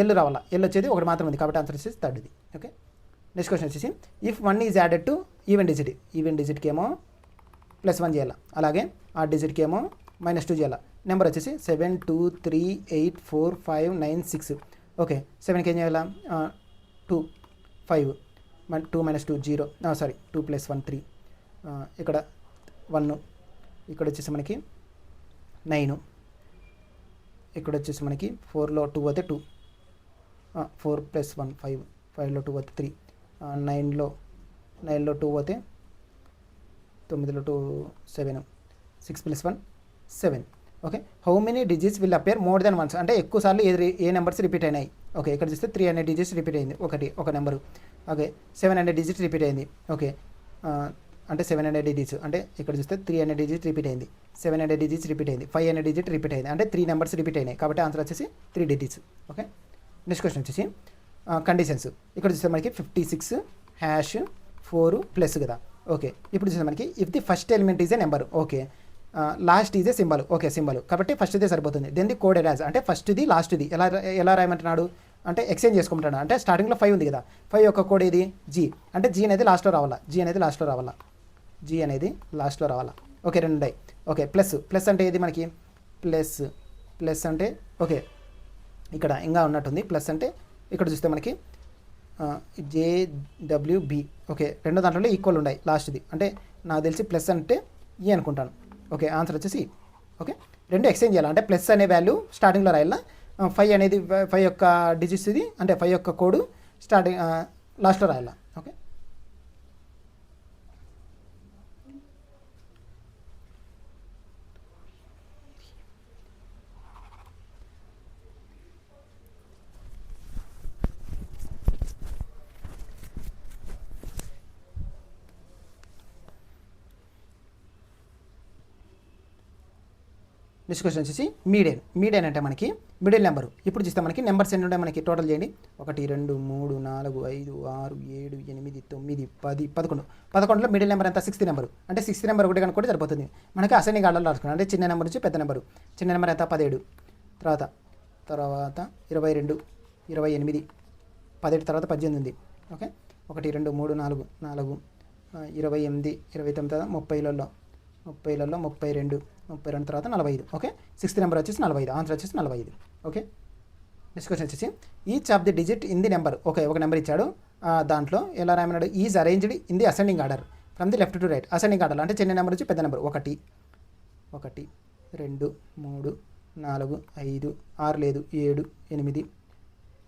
ఎల్ రావాలా. ఎల్ వచ్చేది ఒకటి మాత్రం ఉంది, కాబట్టి ఆన్సర్ వచ్చేసి థర్డ్ది. ఓకే, నెక్స్ట్ క్వశ్చన్ వచ్చేసి if 1 is added to even డిజిట్కి ఏమో +1 చేయాలి, అలాగే ఆ డిజిట్కి ఏమో -2 చేయాలి. నెంబర్ వచ్చేసి 7 2 3 8 4 5 9 6. ఓకే, 7కి ఏం చేయాలా 2 5 2 - 2 0 2 + 1 3 ఇక్కడ 1 ఇక్కడ వచ్చేసి మనకి 9 ఇక్కడ వచ్చేసి మనకి 4లో 2 పోతే 2 4 + 1 5 5లో 2 పోతే 3 9లో 2 పోతే 9లో 2 7 6 + 1 7. Okay, how many digits will appear more than once అంటే ఎక్కువ సార్లు ఏ నెంబర్స్ రిపీట్ అయినాయి. ఓకే, ఇక్కడ చూస్తే 300 డిజిట్స్ రిపీట్ అయింది ఒక నెంబరు. ఓకే, 700 డిజిట్స్ రిపీట్ అయింది. ఓకే, అంటే 700 డిజిట్స్ అంటే ఇక్కడ చూస్తే 300 డిజిట్స్ రిపీట్ అయింది, 700 డిజిట్స్ రిపీట్ అయింది, 500 డిజిట్ రిపీట్ అయింది, అంటే 3 నెంబర్స్ రిపీట్ అయినాయి. కాబట్టి ఆన్సర్ వచ్చేసి 3 డిజిట్స్. ఓకే, నెక్స్ట్ క్వశ్చన్ వచ్చేసి కండిషన్స్. ఇక్కడ చూస్తే మనకి 56 #4 ప్లస్ కదా. ఓకే, ఇప్పుడు చూస్తే మనకి if the first element is a number. Okay, last is a symbol. Okay, symbol కాబట్టి ఫస్ట్దే సరిపోతుంది. దెన్ ది కోడెడ్ యాజ్ అంటే ఫస్ట్ది లాస్ట్ది ఎలా రాయమంటున్నాడు అంటే ఎక్స్చేంజ్ చేసుకుంటాడు. అంటే స్టార్టింగ్లో 5 ఉంది కదా, 5 యొక్క కోడ్ ఏది G అంటే G అనేది లాస్ట్లో రావాలా. G అనేది లాస్ట్లో రావాలా. ఓకే, 2 ఉన్నాయి. ఓకే, ప్లస్ అంటే ఏది మనకి ప్లస్ అంటే ఓకే ఇక్కడ ఇంకా ఉన్నట్టుంది. ప్లస్ అంటే ఇక్కడ చూస్తే మనకి JWB. ఓకే, రెండో దాంట్లో ఈక్వల్ ఉన్నాయి లాస్ట్ది, అంటే నాకు తెలిసి ప్లస్ అంటే E అనుకుంటాను. ఓకే, ఆన్సర్ వచ్చేసి ఓకే, రెండు ఎక్స్చేంజ్ చేయాలి. అంటే ప్లస్ అనే వాల్యూ స్టార్టింగ్లో రాయాలా, 5 అనేది 5 యొక్క డిజిట్స్ ఇది అంటే 5 యొక్క కోడ్ స్టార్టింగ్ లాస్ట్లో రాయాలా. ఓకే, నెక్స్ట్ క్వశ్చన్ వచ్చేసి మీడియన్ అంటే మనకి మిడిల్ నెంబరు. ఇప్పుడు చూస్తే మనకి నెంబర్స్ ఎన్ని ఉంటాయి మనకి టోటల్ చేయండి. 1 2 3 4 5 6 7 8 9 10 11లో మిడిల్ నెంబర్ ఎంత 6th నెంబరు. అంటే 6th నెంబర్ ఒకటి కనుక్కుంటే సరిపోతుంది. మనకి అసెండింగ్ ఆర్డర్లో రాసుకున్నాం. అంటే చిన్న నెంబర్ నుంచి పెద్ద నెంబరు. చిన్న నెంబర్ ఎంత 17, తర్వాత 22 28 18 తర్వాత 18 ఉంది. ఓకే, 1 2 3 4 28 29 30లలో 32 తర్వాత 45. ఓకే, 6th నెంబర్ వచ్చేసి 45. ఆన్సర్ వచ్చేసి 45. ఓకే, నెక్స్ట్ క్వశ్చన్ వచ్చేసి each of the digit in the number. Okay, ఒక నెంబర్ ఇచ్చాడు, దాంట్లో ఎలా రాయమన్నాడు is arranged in the ascending order from the left to right. Ascending order అంటే చిన్న నెంబర్ నుంచి పెద్ద నెంబర్ 1 2 3 4 5 6 లేదు 7 8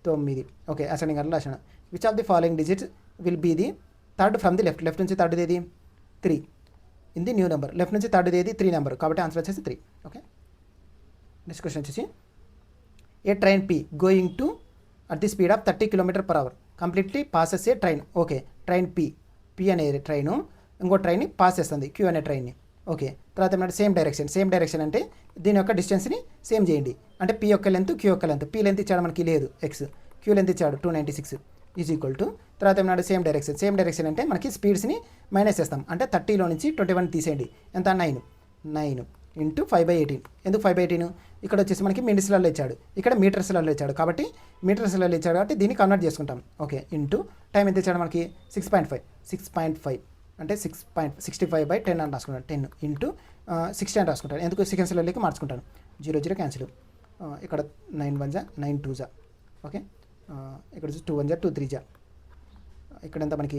9. ఓకే, అసెండింగ్ ఆర్డర్ రాశాను. Which of the following digits will be the third from the left నుంచి థర్డ్ ఏది 3 in the new number, left నుంచి third ఏది 3 నెంబర్, కాబట్టి ఆన్సర్ వచ్చేసి 3. ఓకే, నెక్స్ట్ క్వశ్చన్ వచ్చేసి a train P going to at the speed of 30 km/h completely passes a train. Okay, train P అనే train ఇంకో ట్రైన్ని పాస్ చేస్తుంది, క్యూ అనే ట్రైన్ని. ఓకే, తర్వాత ఏమంటే సేమ్ డైరెక్షన్ అంటే దీని యొక్క డిస్టెన్స్ని సేమ్ చేయండి. అంటే పి యొక్క లెంత్, క్యూ యొక్క లెంత్. పి లెంత్ ఇచ్చాడు మనకి లేదు ఎక్స్, క్యూ లెంత్ ఇచ్చాడు 296 ఈజ్ ఈక్వల్ టు, తర్వాత ఏమన్నాడు సేమ్ డైరెక్షన్ అంటే మనకి స్పీడ్స్ని మైనస్ చేస్తాం. అంటే 30లో నుంచి 21 తీసేయండి, ఎంత 9 ఇంటూ 5/18. ఎందుకు 5/18? ఇక్కడ వచ్చేసి మనకి మినిట్స్లలో ఇచ్చాడు, ఇక్కడ మీటర్స్లలో ఇచ్చాడు, కాబట్టి మీటర్స్లలో ఇచ్చాడు కాబట్టి దీన్ని కన్వర్ట్ చేసుకుంటాం. ఓకే, ఇంటూ టైం ఎంత ఇచ్చాడు మనకి 6.5 అంటే 6.65/10 అని రాసుకుంటాను. 10 ఇంటూ 60 అని రాసుకుంటాను. ఎందుకు సెకండ్స్లలోకి మార్చుకుంటాను. 0 క్యాన్సిల్. ఇక్కడ 9 1 9 2. ఓకే, ఇక్కడ 2 1 2 3. ఇక్కడ ఎంత మనకి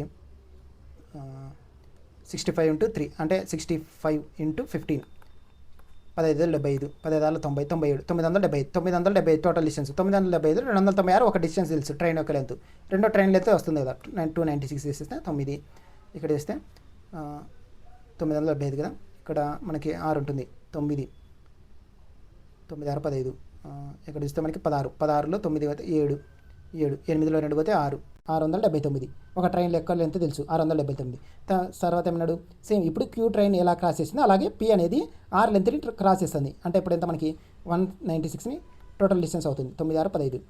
65 × 3 అంటే 65 × 15 1575 15 90 977 టోటల్ డిస్టెన్స్ 975 296 ఒక డిస్టెన్స్ తెలుసు ట్రైన్ యొక్క లెంత్. రెండో ట్రైన్ లెంత్ వస్తుంది కదా 296 వేసేస్తే 9 ఇక్కడ వేస్తే 975 కదా, ఇక్కడ మనకి 6 ఉంటుంది 9 9 6 15 ఇక్కడ చూస్తే మనకి 16లో 9 పోతే 7 8లో 2 పోతే 679. ఒక ట్రైన్ లెక్క లెంత్ తెలుసు 679. తర్వాత ఏమన్నాడు సేమ్ ఇప్పుడు క్యూ ట్రైన్ ఎలా క్రాస్ చేసిందో అలాగే పి అనేది ఆర్ లెంత్ని క్రాస్ చేస్తుంది. అంటే ఇప్పుడు ఎంత మనకి 196ని టోటల్ డిస్టెన్స్ అవుతుంది. 9 6 15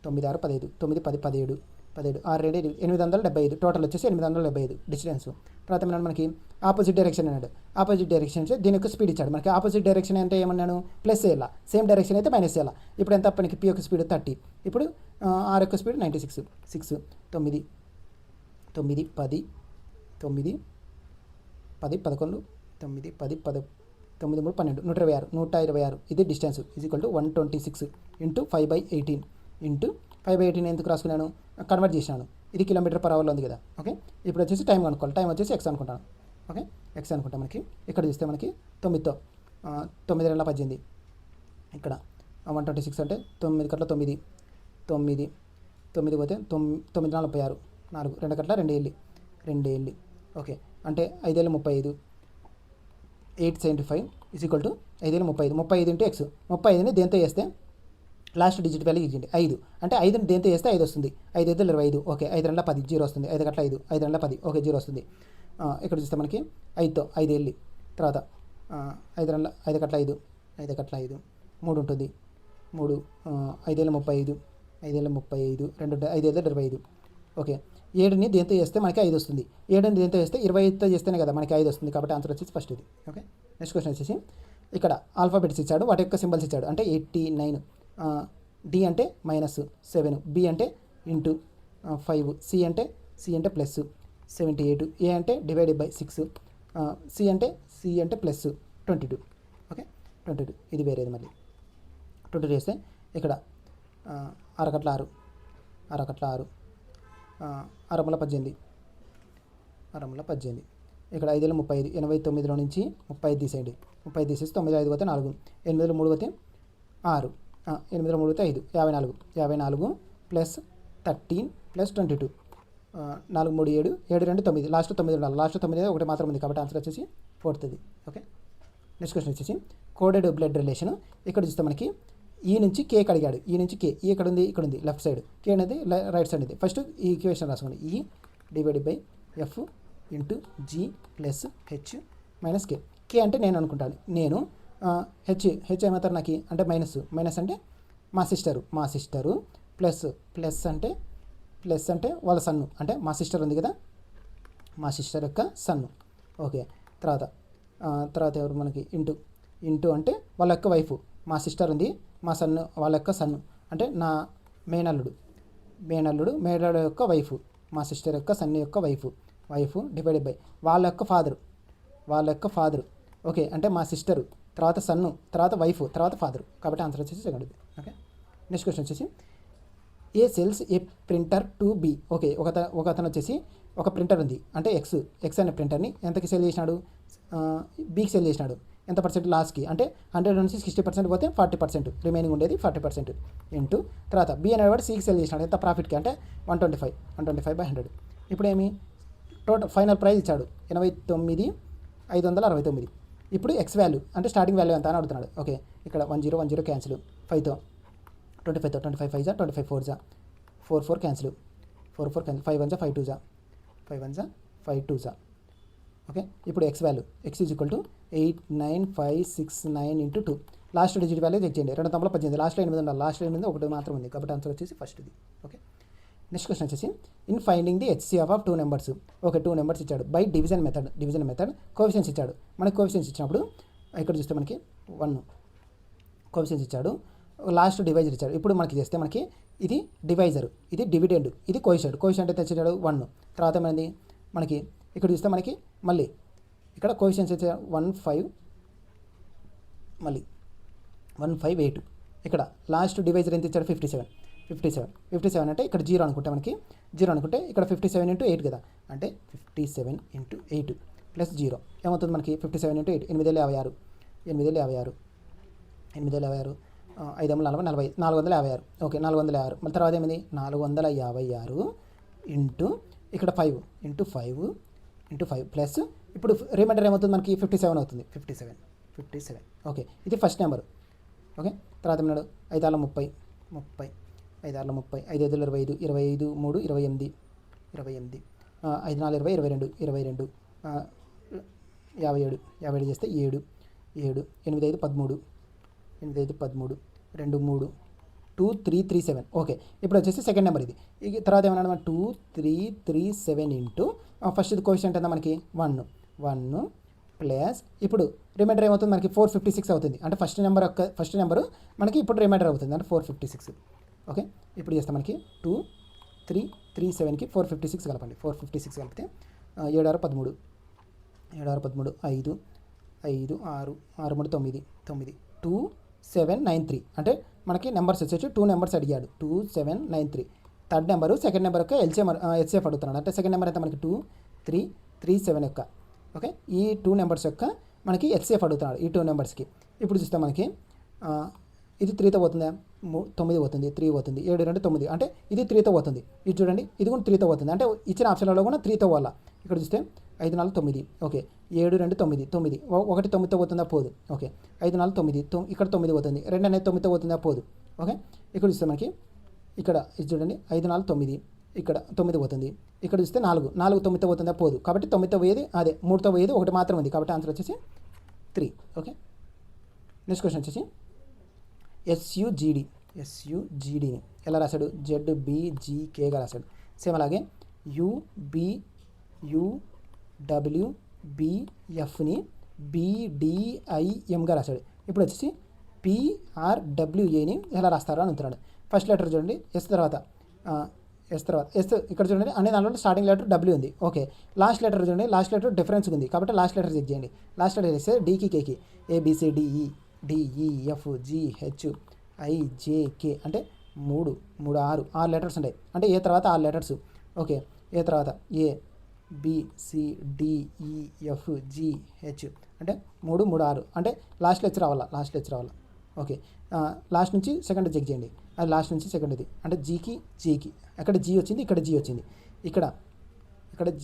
9 6 15 9 10 17 17 6 2 875 టోటల్ వచ్చేసి 875 డిస్టెన్స్. తర్వాత ఏమన్నాడు మనకి ఆపోజిట్ డైరెక్షన్ అన్నాడు. ఆపోజిట్ డైరెక్షన్ అంటే దీని యొక్క స్పీడ్ ఇచ్చాడు మనకి. ఆపోజిట్ డైరెక్షన్ అంటే ఏమన్నాను ప్లస్ చేయాలా, సేమ్ డైరెక్షన్ అయితే మైనస్ చేయాలా. ఇప్పుడు ఎంత మనకి పి యొక్క స్పీడ్ 30, ఇప్పుడు ఆర్ యొక్క స్పీడ్ 96 6 9 9 10 9 10 11 9 10 10 9 3 12 126 ఇది distance is equal to 126 into 5/18 into 5/18 ఎందుకు రాసుకున్నాను కన్వర్ట్ చేసినాను. ఇది km/h ఉంది కదా. ఓకే, ఇప్పుడు వచ్చేసి టైం అనుకోవాలి. టైం వచ్చేసి ఎక్స్ అనుకుంటాను. ఓకే, ఎక్స్ అనుకుంటా. మనకి ఇక్కడ చూస్తే మనకి 9తో 9 2 18 ఇక్కడ 126 అంటే 9 గట్ల 9 9 9 పోతే 9 4 36 4 2 గట్ల 2 ఏళ్ళు. ఓకే, అంటే 5 ఏళ్ళు 35 875 ఈజ్ ఈక్వల్ టు 5 ఏళ్ళు 35 ఇంటూ ఎక్స్. 35ని దేంతో వేస్తే లాస్ట్ డిజిట్ వాల్యూ ఇచ్చింది 5 అంటే 5ని దేంతో వేస్తే 5 వస్తుంది. 5 5 25 ఓకే 5 2 10 0 వస్తుంది. 5 గట్ల 5 5 2 10 ఓకే 0 వస్తుంది. ఇక్కడ చూస్తే మనకి 5తో 5 ఏళ్ళు తర్వాత 5 గట్ల 5 5 గట్ల 5 3 ఉంటుంది 3 5 ఏళ్ళు 35 5 ఏళ్ళు 35 2 5 ఏళ్ళు 25. ఓకే, 7ని దేంతో చేస్తే మనకి 5 వస్తుంది. 7ని దేంతో చేస్తే 25తో చేస్తేనే కదా మనకి 5 వస్తుంది. కాబట్టి ఆన్సర్ వచ్చేసి ఫస్ట్ ఇది. ఓకే, నెక్స్ట్ క్వశ్చన్ వచ్చేసి ఇక్కడ ఆల్ఫాబెట్స్ ఇచ్చాడు, వాటి యొక్క సింబల్స్ ఇచ్చాడు. అంటే 89 డి అంటే -7 బి అంటే ఇంటూ 5 సి అంటే ప్లస్ 78 ఏ అంటే /6 సి అంటే ప్లస్ 22. ఓకే 22 ఇది వేరేది. మళ్ళీ 22 చేస్తే ఇక్కడ 6 గట్ల 6 6 గట్ల 6 6 మూల 18 6 మూల 18 ఇక్కడ 5 ఏళ్ళు 35 89లో నుంచి 35 తీసేయండి. 35 తీసేసి 9 5 పోతే 4 8లో 3 పోతే 6 8లో 3 పోతే 5 54 ప్లస్ 13 ప్లస్ 22 4 3 7 7 2 9 లాస్ట్ 9 ఉండాలి. లాస్ట్ 9 ఒకటి మాత్రం ఉంది కాబట్టి ఆన్సర్ వచ్చేసి 4th. ఓకే, నెక్స్ట్ క్వశ్చన్ వచ్చేసి కోడెడ్ బ్లడ్ రిలేషన్. ఇక్కడ చూస్తే మనకి ఈ నుంచి కేకి అడిగాడు. ఈ నుంచి కే ఈ ఎక్కడ ఉంది ఇక్కడ ఉంది లెఫ్ట్ సైడ్, కే అనేది రైట్ సైడ్ ఉంది. ఫస్ట్ ఈ ఈక్వేషన్ రాసుకోండి. E /F into G plus H minus K. K అంటే నేను అనుకుంటాను, నేను హెచ్ ఏమవుతారు నాకు అంటే మైనస్ అంటే మా సిస్టరు ప్లస్ అంటే వాళ్ళ సన్ను అంటే మా సిస్టర్ ఉంది కదా, మా సిస్టర్ యొక్క సన్ను. ఓకే, తర్వాత ఎవరు మనకి ఇంటూ అంటే వాళ్ళ యొక్క వైఫ్. మా సిస్టర్ ఉంది, మా సన్ను వాళ్ళ యొక్క సన్ను అంటే నా మేనల్లుడు యొక్క వైఫ్, మా సిస్టర్ యొక్క సన్ను యొక్క వైఫ్ / వాళ్ళ యొక్క ఫాదరు. ఓకే, అంటే మా సిస్టరు తర్వాత సన్ను తర్వాత వైఫ్ తర్వాత ఫాదరు. కాబట్టి ఆన్సర్ వచ్చేసి సెకండ్. ఓకే, నెక్స్ట్ క్వశ్చన్ వచ్చేసి A sells a printer to B. Okay, ఒక అతను వచ్చేసి ఒక ప్రింటర్ ఉంది అంటే ఎక్స్ అనే ప్రింటర్ని ఎంతకి సెల్ చేసినాడు, బీకి సెల్ చేసినాడు. ఎంత పర్సెంట్ లాస్కి, అంటే 100 నుంచి 60% పోతే 40%, రిమైనింగ్ ఉండేది 40% ఇంటూ తర్వాత బి అనేవాడు సికి సెల్ చేసినాడు ఎంత ప్రాఫిట్కి అంటే 125/100. ఇప్పుడు ఏమి టోటల్ ఫైనల్ ప్రైస్ ఇచ్చాడు 89,569. ఇప్పుడు ఎక్స్ వాల్యూ అంటే స్టార్టింగ్ వాల్యూ ఎంత అని అడుగుతున్నాడు. ఓకే, ఇక్కడ 1010 క్యాన్సిల్, 5తో 25తో 25 5 25 4 4 క్యాన్సిల్, 4 క్యాన్సిల్, 5 1 5 2 5 1 5 2. ఓకే, ఇప్పుడు X value X is equal to 89569 into 2. Last digit value check చేయండి. 218, లాస్ట్లో 8 ఉండాలి, లాస్ట్లో 8 ఒకటి మాత్రం ఉంది కాబట్టి ఆన్సర్ వచ్చేసి ఫస్ట్ది. ఓకే, నెక్స్ట్ క్వశ్చన్ వచ్చేసి in finding the HCF of 2 numbers. Okay, 2 numbers ఇచ్చాడు బై డివిజన్ మెథడ్ కోఎఫిషియన్స్ ఇచ్చాడు. మనకి కోఎఫిషియన్స్ ఇచ్చినప్పుడు ఇక్కడ చూస్తే మనకి 1 కోఎఫిషియన్స్ ఇచ్చాడు, లాస్ట్ డివైజర్ ఇచ్చాడు. ఇప్పుడు మనకి చేస్తే మనకి ఇది డివైజర్, ఇది డివిడెండ్, ఇది కోఎఫిషియంట్ అయితే ఇచ్చాడు 1. తర్వాత ఏమైంది మనకి ఇక్కడ చూస్తే మనకి మళ్ళీ ఇక్కడ కోఎఫిషియన్స్ అయితే 15, మళ్ళీ 158. ఇక్కడ లాస్ట్ డివైజర్ ఎంత ఇచ్చాడు 57 అంటే ఇక్కడ 0 అనుకుంటే మనకి 0 అనుకుంటే ఇక్కడ 57 × 8 కదా, అంటే 57 × 8 ప్లస్ 0 ఏమవుతుంది మనకి 57 × 8 8,056, 8,056, 8,056, 5 40 456. ఓకే, 456. మళ్ళీ తర్వాత ఏమైంది 456 ఇంటూ ఇక్కడ 5 × 5 ప్లస్ ఇప్పుడు రిమైండర్ ఏమవుతుంది మనకి 57 అవుతుంది, 57. ఓకే, ఇది ఫస్ట్ నెంబర్. ఓకే, తర్వాత ఏమన్నాడు 5 6 30, 5 6 30, 5 5 25, 25 3 28, 5 4 20, 22, 57 చేస్తే 7, 8 5 13, 2 3 2 3 3 7. ఓకే, ఇప్పుడు వచ్చేసి సెకండ్ నెంబర్ ఇది. తర్వాత ఏమన్నా 2 3 3 7 ఇంటూ ఫస్ట్ కోఎఫిషియంట్ ఎంత మనకి 1 ప్లస్ ఇప్పుడు రిమైండర్ ఏమవుతుంది మనకి 456 అవుతుంది. అంటే ఫస్ట్ నెంబరు మనకి ఇప్పుడు రిమైండర్ అవుతుంది అంటే 456. ఓకే, ఇప్పుడు చేస్తే మనకి 2 3 3 7కి 456 కలపండి. 456 కలిపితే 7 6 13, 5 5 6 6 3 9 2793. అంటే మనకి నెంబర్స్ వచ్చేసి 2 నెంబర్స్ అడిగాడు 2793. థర్డ్ నెంబరు సెకండ్ నెంబర్ యొక్క హెచ్సిఎఫ్ అడుగుతున్నాడు. అంటే సెకండ్ నెంబర్ అయితే మనకి 2 3 3 7 యొక్క. ఓకే, ఈ 2 నెంబర్స్ యొక్క మనకి హెచ్సిఎఫ్ అడుగుతున్నాడు ఈ 2 నెంబర్స్కి. ఇప్పుడు చూస్తే మనకి ఇది 3తో పోతుందా, 9 పోతుంది, 3 పోతుంది, 7 2 9 అంటే ఇది 3తో పోతుంది. ఇది చూడండి, ఇది కూడా 3తో పోతుంది. అంటే ఇచ్చిన ఆప్షన్లలో కూడా 3తో పోవాల. ఇక్కడ చూస్తే 5 4 9. ఓకే, 7 2 9, 1 9తో పోతుందా పోదు. ఓకే, 5 4 9, ఇక్కడ 9 పోతుంది, 2 అనేది 9తో పోతుందా పోదు. ఓకే, ఇక్కడ చూస్తే మనకి ఇక్కడ ఇది చూడండి 5 4 9, ఇక్కడ 9 పోతుంది, ఇక్కడ చూస్తే 4 9తో పోతుందా పోదు. కాబట్టి 9తో పోయేది అదే, 3తో పోయేది ఒకటి మాత్రం ఉంది కాబట్టి ఆన్సర్ వచ్చేసి 3. ఓకే, నెక్స్ట్ క్వశ్చన్ వచ్చేసి ఎస్యుజిడిని ఎలా రాశాడు, ZBGKగా రాశాడు. సేమ్ అలాగే UBUWBFని BDIMగా రాశాడు. ఇప్పుడు వచ్చేసి PRWAని ఎలా రాస్తారో అని అంటున్నాడు. ఫస్ట్ లెటర్ చూడండి ఎస్ తర్వాత ఇక్కడ చూడండి అనే దాంట్లో స్టార్టింగ్ లెటర్ W ఉంది. ఓకే, లాస్ట్ లెటర్ చూడండి, లాస్ట్ లెటర్ డిఫరెన్స్ ఉంది కాబట్టి లాస్ట్ లెటర్ చెక్ చేయండి. లాస్ట్ లెటర్ వేస్తే Dకి Kకి ABCDE DEFGHIJK అంటే 3 6 లెటర్స్ ఉంటాయి. అంటే ఏ తర్వాత 6 లెటర్స్. ఓకే, ఏ తర్వాత ABCDEFGH అంటే 3 6 అంటే లాస్ట్ లెచ్ రావాలా. ఓకే, లాస్ట్ నుంచి సెకండ్ చెక్ చేయండి, అది లాస్ట్ నుంచి సెకండ్ది అంటే జీకి అక్కడ G వచ్చింది, ఇక్కడ G వచ్చింది, ఇక్కడ G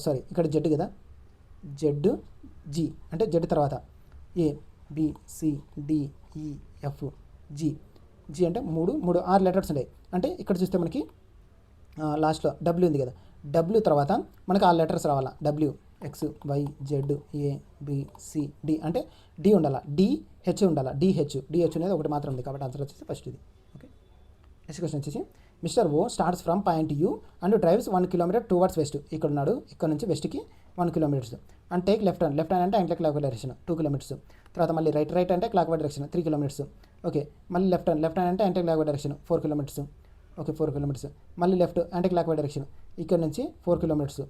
సారీ ఇక్కడ Z కదా, ZG అంటే Z తర్వాత ABCDEFG అంటే 3 6 లెటర్స్ ఉంటాయి. అంటే ఇక్కడ చూస్తే మనకి లాస్ట్లో W ఉంది కదా, W తర్వాత మనకి 6 లెటర్స్ రావాలా. WXYZABCD అంటే D ఉండాలా, DH ఉండాలా, DH అనేది ఒకటి మాత్రం ఉంది కాబట్టి ఆన్సర్ వచ్చేసి ఫస్ట్ ఇది. ఓకే, నెక్స్ట్ క్వశ్చన్ వచ్చేసి mister O starts from point U and drives 1 kilometre towards west. ఇక్కడ ఉన్నాడు, ఇక్కడ నుంచి వెస్ట్కి 1 kilometres and take left hand అంటే anti clock wide direction 2 kilometres. తర్వాత మళ్ళీ రైట్ అంటే clock wide direction 3 kilometres. Okay, మళ్ళీ లెఫ్ట్ హ్యాండ్ అంటే anti clock wide direction 4 kilometres. Okay, 4 kilometres. మళ్ళీ left anti clock wide direction ఇక్కడ నుంచి 4 కిలోమీటర్స్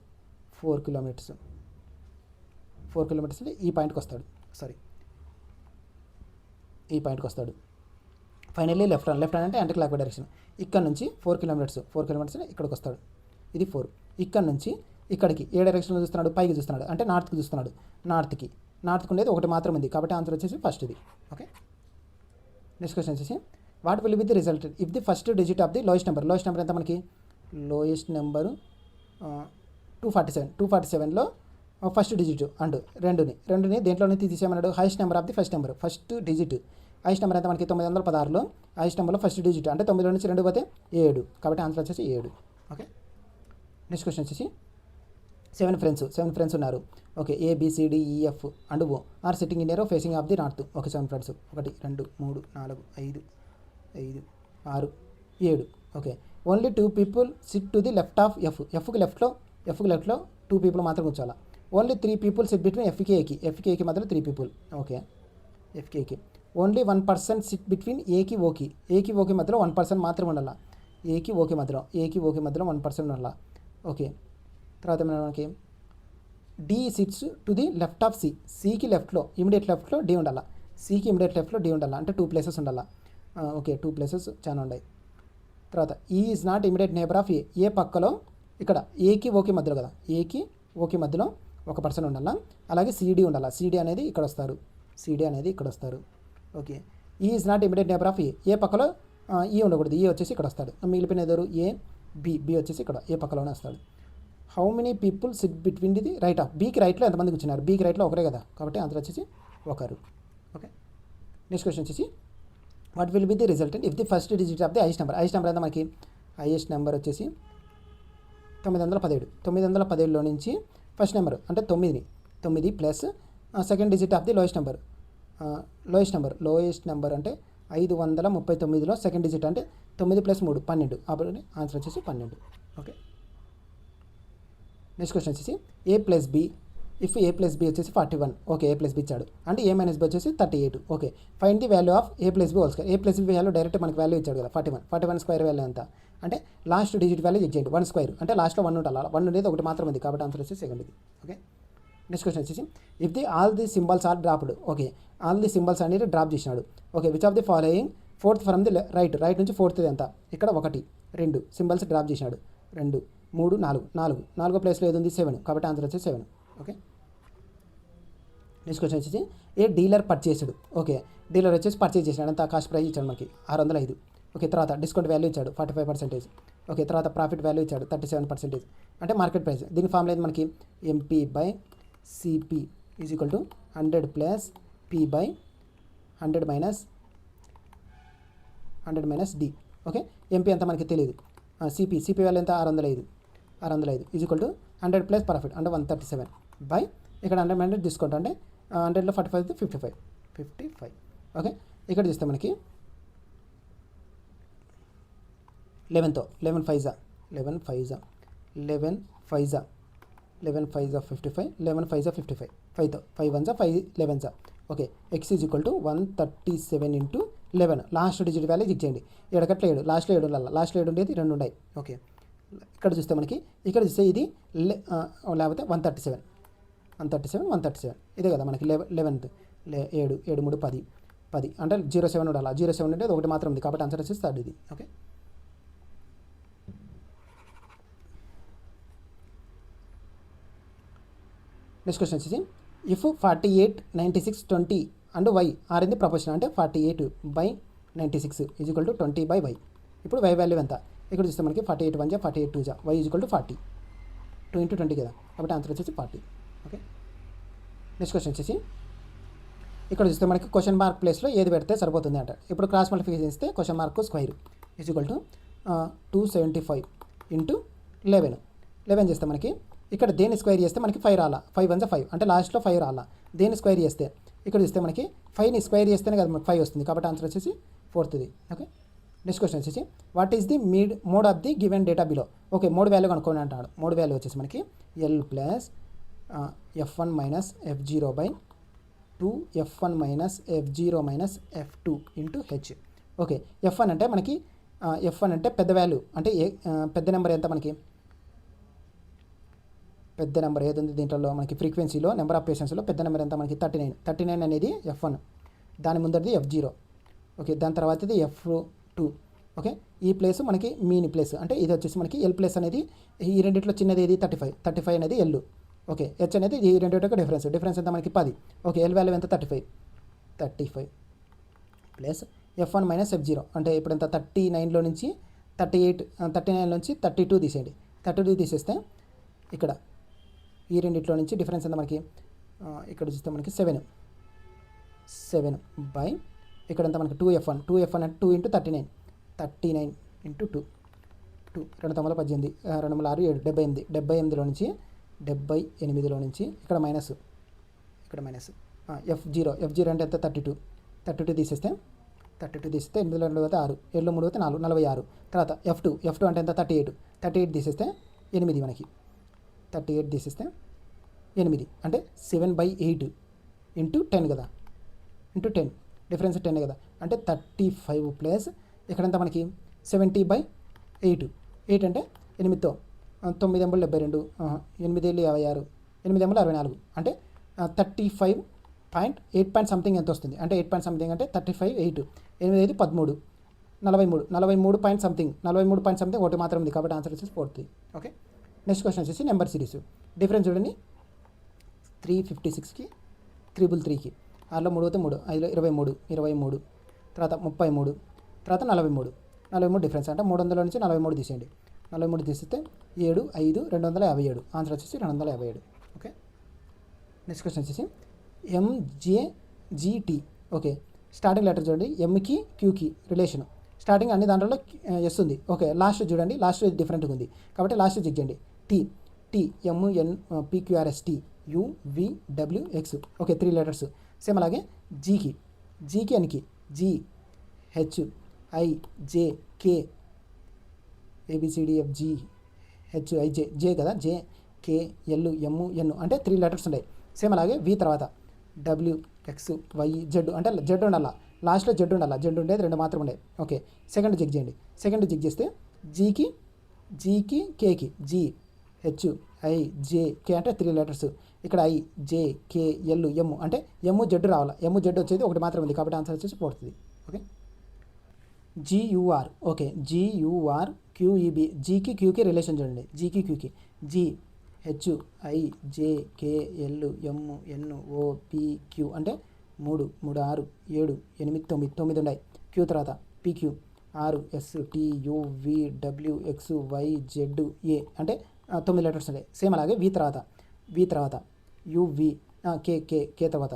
ఈ పాయింట్కి వస్తాడు. ఫైనల్లీ లెఫ్ట్ హ్యాండ్ అంటే యాంటీ క్లాక్ వైడ్ డైరెక్షన్ ఇక్కడ నుంచి 4 కిలోమీటర్స్ ఇక్కడికి వస్తాడు. ఇది 4. ఇక్కడ నుంచి ఇక్కడికి ఏ డైరెక్షన్లో చూస్తున్నాడు, పైకి చూస్తున్నాడు అంటే నార్త్కి చూస్తున్నాడు. నార్త్కి నార్త్కి ఉండేది ఒకటి మాత్రం ఉంది, కాబట్టి ఆన్సర్ వచ్చేసి ఫస్ట్ ఇది. ఓకే, నెక్స్ట్ క్వశ్చన్ వచ్చేసి what will be the result if the first digit of the lowest number. Lowest number ఎంత మనకి? Lowest number 247. 247లో ఫస్ట్ డిజిట్ అండ్ రెండుని దేంట్లోనే తీసేయమన్నాడు? Highest number of the first number. First digit highest number ఎంత మనకి? 916లో హైయెస్ట్ నెంబర్లో ఫస్ట్ డిజిట్ అంటే 9లో నుంచి 2 పోతే 7, కాబట్టి ఆన్సర్ వచ్చేసి 7. ఓకే, నెక్స్ట్ క్వశ్చన్ వచ్చేసి 7 ఫ్రెండ్స్ ఉన్నారు. Okay, ABCDEF and O are sitting in a row facing of the north. Okay, 7 friends 1 2 3 4 5 6 7. Okay, only 2 people sit to the left of F. ఎఫ్కి లెఫ్ట్లో 2 పీపుల్ మాత్రం కూర్చోాలా. ఓన్లీ 3 పీపుల్ సిట్ బిట్వీన్ Fకి ఏకి మధ్యలో 3 people. Okay, Fకి ఏకి. Only 1 person SIT between ఏకి ఓకి మధ్యలో 1 పర్సన్ మాత్రం ఉండాలా. ఏకి ఓకి మధ్యలో 1 పర్సన్ ఉండాలా. ఓకే, తర్వాత మనకి D sits to the left of సికి లెఫ్ట్లో ఇమీడియట్ లెఫ్ట్లో D ఉండాలా. సికి ఇమీడియట్ లెఫ్ట్లో D ఉండాలా, అంటే 2 ప్లేసెస్ ఉండాలా. ఓకే, 2 ప్లేసెస్ చాలా ఉన్నాయి. తర్వాత E is not immediate neighbour of A పక్కలో ఇక్కడ ఏకి ఓకి మధ్యలో కదా, ఏకి ఓకి మధ్యలో 1 పర్సన్ ఉండాలా. అలాగే CD ఉండాలా. CD అనేది ఇక్కడ వస్తారు. Okay, E is not immediate neighbour of A పక్కలో ఈ ఉండకూడదు. ఈ వచ్చేసి ఇక్కడ వస్తాడు. మిగిలిపోయిన ఎదురు బి వచ్చేసి ఇక్కడ ఏ పక్కలోనే వస్తాడు. How many people sit between the right of బీకి రైట్లో ఎంతమంది కూర్చున్నారు? బీకి రైట్లో ఒకరే కదా, కాబట్టి ఆన్సర్ వచ్చేసి 1. ఓకే, నెక్స్ట్ క్వశ్చన్ వచ్చేసి what will be the resultant if the first digit of the highest number. Highest number ఎంత మనకి? హైయెస్ట్ నెంబర్ వచ్చేసి 917. 917లో నుంచి ఫస్ట్ నెంబర్ అంటే 9 plus second digit of the lowest number. Lowest number అంటే 539లో second digit అంటే 9 + 3 12. అప్పుడు answer వచ్చేసి 12. Okay, next question వచ్చేసి A + B if A + B వచ్చేసి 41. ఓకే, A + B ఇచ్చాడు అంటే A - B వచ్చేసి 38. Okay, find the value of A + B whole square. A + B value direct మనకి వాల్యూ ఇచ్చాడు కదా 41 స్క్వేర్ వాల్యూ ఎంత అంటే లాస్ట్ డిజిట్ వాల్యూ చెక్ చేయండి. 1 స్క్వేర్ అంటే లాస్ట్లో 1 ఉండాలి. 1 అనేది ఒకటి మాత్రం ఉంది, కాబట్టి ఆన్సర్ వచ్చేసి సెకండ్ ఇది. ఓకే, నెక్స్ట్ క్వశ్చన్ వచ్చేసి if the all the symbols are dropped. Okay, all the symbols అనేది డ్రాప్ చేసినాడు. Okay, which of the following fourth from the right నుంచి ఫోర్త్ ఎంత? ఇక్కడ 1 2 సింబల్స్ డ్రాప్ చేసినాడు. 2 3 4 4 ప్లేస్లో ఏది ఉంది? 7, కాబట్టి ఆన్సర్ వచ్చేసి 7. ఓకే, నెక్స్ట్ క్వశ్చన్ వచ్చేసి ఏ డీలర్ పర్చేస్డ్. ఓకే, డీలర్ వచ్చేసి పర్చేజ్ చేసినాడు. అంత కాస్ట్ ప్రైస్ ఇచ్చాడు మనకి 605. ఓకే, తర్వాత డిస్కౌంట్ వాల్యూ ఇచ్చాడు 45%. ఓకే, తర్వాత ప్రాఫిట్ వాల్యూ ఇచ్చాడు 37%, అంటే మార్కెట్ ప్రైస్. దీని ఫార్ములా ఏంది మనకి? MP/CP is equal to 100 + P/100 - D. Okay, MP ఎంత మనకి తెలియదు. CP వాల్యూ ఎంత? 605 ఈజ్ ఈక్వల్ టు 100 + ప్రాఫిట్ అంటే 137 బై ఇక్కడ 100 - డిస్కౌంట్ అంటే 100లో 45 55. ఓకే, ఇక్కడ చూస్తే మనకి 11 5 11 5 11 5 11 5 55 11 5 55 5తో 5 1 5 11. Okay, X is equal to 137 × 11. Last digit value check చేయండి. ఎడకట్ల 7, లాస్ట్లో 7 ఉండాలి. లాస్ట్లో 7 ఉండేది 2 ఉన్నాయి. ఓకే, ఇక్కడ చూస్తే మనకి ఇది లేకపోతే 137 ఇదే కదా మనకి 11th 7 7 3 10 అంటే 07 ఉండాలి. 07 ఉండేది ఒకటి మాత్రం ఉంది, కాబట్టి ఆన్సర్ వచ్చేసి థర్డ్ ఇది. ఓకే, నెక్స్ట్ క్వశ్చన్ వచ్చేసి if 48 96 20 and y are in the proportion అంటే 48/96 ఈజ్ ఈక్వల్ టు 20/y. ఇప్పుడు y వాల్యూ ఎంత? ఇక్కడ చూస్తే మనకి 48 1 48 2 y ఈజ్ ఈక్వల్ టు 40. 2 × 20 కదా, కాబట్టి ఆన్సర్ వచ్చేసి 40. ఓకే, నెక్స్ట్ క్వశ్చన్ వచ్చేసి ఇక్కడ చూస్తే మనకి క్వశ్చన్ మార్క్ ప్లేస్లో ఏది పెడితే సరిపోతుంది అంట. ఇప్పుడు క్రాస్ మల్టిప్లికేషన్ చేస్తే question mark square is equal to 275 × 11 చేస్తే మనకి ఇక్కడ దేని స్క్వేర్ చేస్తే మనకి 5 రాలా. 5 1 5 అంటే లాస్ట్లో 5 రాలా. దేని స్క్వేర్ చేస్తే ఇక్కడ చూస్తే మనకి 5ని స్క్వేర్ చేస్తేనే కదా మనకి 5 వస్తుంది, కాబట్టి ఆన్సర్ వచ్చేసి 4th ఇది. ఓకే, నెక్స్ట్ క్వశ్చన్ వచ్చేసి what is the mode of the given data below. Okay, mode value కనుక్కోండి అంటాడు. మోడ్ వాల్యూ వచ్చేసి మనకి L + F1 - F0/2 F1 - F0 - F2 × H. Okay, F1 అంటే మనకి F1 అంటే పెద్ద వాల్యూ అంటే పెద్ద నెంబర్ ఎంత మనకి? పెద్ద నెంబర్ ఏది ఉంది దీంట్లో మనకి ఫ్రీక్వెన్సీలో నెంబర్ ఆఫ్ పేషెంట్స్లో పెద్ద నెంబర్ ఎంత మనకి? 39 అనేది F1, దాని ముందరిది F0. ఓకే, దాని తర్వాత ఇది F2. ఓకే, ఈ ప్లేస్ మనకి మీన్ ప్లేస్ అంటే ఇది వచ్చేసి మనకి L ప్లేస్ అనేది ఈ రెండిట్లో చిన్నది ఏది? 35 అనేది L. ఓకే, హెచ్ అనేది ఈ రెండు యొక్క డిఫరెన్స్ ఎంత మనకి 10. ఓకే, ఎల్ వాల్యూ ఎంత 35 ప్లస్ F1 మైనస్ F0 అంటే ఇప్పుడు ఎంత 39లో నుంచి 39 నుంచి 32 తీసేయండి. 32 తీసేస్తే ఇక్కడ ఈ రెండిట్లో నుంచి డిఫరెన్స్ ఎంత మనకి ఇక్కడ చూస్తే మనకి 7 బై ఇక్కడ ఎంత మనకి 2F1 అంటే 2 ఇంటూ 39 ఇంటూ 2 2 18 2 6 7 78లో నుంచి 78లో నుంచి ఇక్కడ మైనస్ F0 అంటే ఎంత 32 తీసేస్తే 8లో 2 అయితే 6 7లో 3 అయితే 4 46. తర్వాత F2 అంటే ఎంత 38 తీసేస్తే 8 మనకి 38 తీసేస్తే 8 అంటే 7/8 ఇంటూ 10 కదా, ఇంటూ 10 డిఫరెన్స్ 10 కదా, అంటే 35 ప్లస్ ఇక్కడంతా మనకి 70/8 అంటే 8తో 9 ఎంబులు 72 8 ఏళ్ళు 56 8 ఎంబులు 64 అంటే 35.8 సంథింగ్ ఎంత వస్తుంది అంటే 8 సంథింగ్ అంటే 35 8 13 43 పాయింట్ సంథింగ్ ఒకటి మాత్రం ఉంది కాబట్టి ఆన్సర్ వచ్చేసి 4. ఓకే, నెక్స్ట్ క్వశ్చన్ వచ్చేసి నెంబర్ సిరీస్ డిఫరెన్స్ చూడండి 356కి 333కి 6లో 3 అయితే 3 5లో 23 తర్వాత 33 తర్వాత 43 డిఫరెన్స్ అంటే 300 నుంచి 43 తీసేయండి. 43 తీస్తే 7 5 257 ఆన్సర్ వచ్చేసి 257. ఓకే, నెక్స్ట్ క్వశ్చన్ వచ్చేసి MJGT. ఓకే, స్టార్టింగ్ లెటర్ చూడండి, ఎంకి క్యూకి రిలేషన్ స్టార్టింగ్ అన్ని దాంట్లో ఎస్ ఉంది. ఓకే, లాస్ట్ చూడండి, లాస్ట్ డిఫరెంట్గా ఉంది కాబట్టి లాస్ట్ చెక్ చేయండి. TMNPQRST UVWX. Okay, 3 letters same. అలాగే జీకి ఎన్కి GHIJK ABCDFG HIJ జే కదా, JKLMN అంటే 3 లెటర్స్ ఉన్నాయి. సేమ్ అలాగే వి తర్వాత WXYZ అంటే జెడ్ ఉండాలా, లాస్ట్లో జెడ్ ఉండేది 2 మాత్రం ఉండే. ఓకే, సెకండ్ చెక్ చేయండి. సెకండ్ చెక్ చేస్తే జీకి కేకి GHIJK అంటే 3 లెటర్స్. ఇక్కడ IJKLM అంటే జెడ్ రావాలా, జెడ్ వచ్చేది ఒకటి మాత్రం ఉంది కాబట్టి ఆన్సర్ వచ్చేసి 4. Okay, GUR. Okay, GUR QEB జీకి క్యూకి రిలేషన్ చూడండి. జీకి క్యూకి GHIJKLMNOPQ అంటే 3 6 7 8 9 ఉన్నాయి. క్యూ తర్వాత PQ RSTUVWXYZA అంటే 9 లెటర్స్ ఉన్నాయి. సేమ్ అలాగే వి తర్వాత UV కే తర్వాత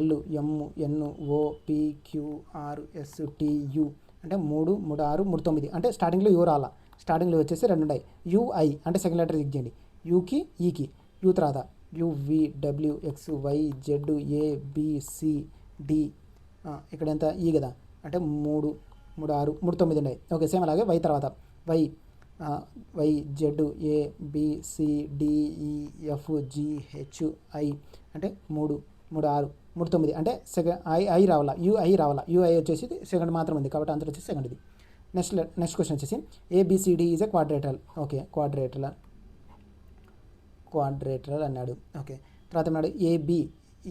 LMNOPQRSTU అంటే 3 6 3 9 అంటే స్టార్టింగ్లో యూ రాలా, స్టార్టింగ్లో వచ్చేసి 2 ఉన్నాయి. UI అంటే సెకండ్ లెటర్ చెక్ చేయండి. యూకి ఈకి యూ తర్వాత UVWXYZABCD ఇక్కడ ఎంత ఈ కదా అంటే 3 6 3 9 ఉన్నాయి. ఓకే, సేమ్ అలాగే వై తర్వాత YZUABCDEFGHI అంటే 3 6 3 9 అంటే సెకండ్ ఐ రావాలా, యూఐ వచ్చేసి సెకండ్ మాత్రం ఉంది కాబట్టి ఆన్సర్ వచ్చేసి సెకండ్ది. నెక్స్ట్ క్వశ్చన్ వచ్చేసి ABCD is a quadrilateral. Okay, quadrilateral అన్నాడు. ఓకే, తర్వాత అన్నాడు AB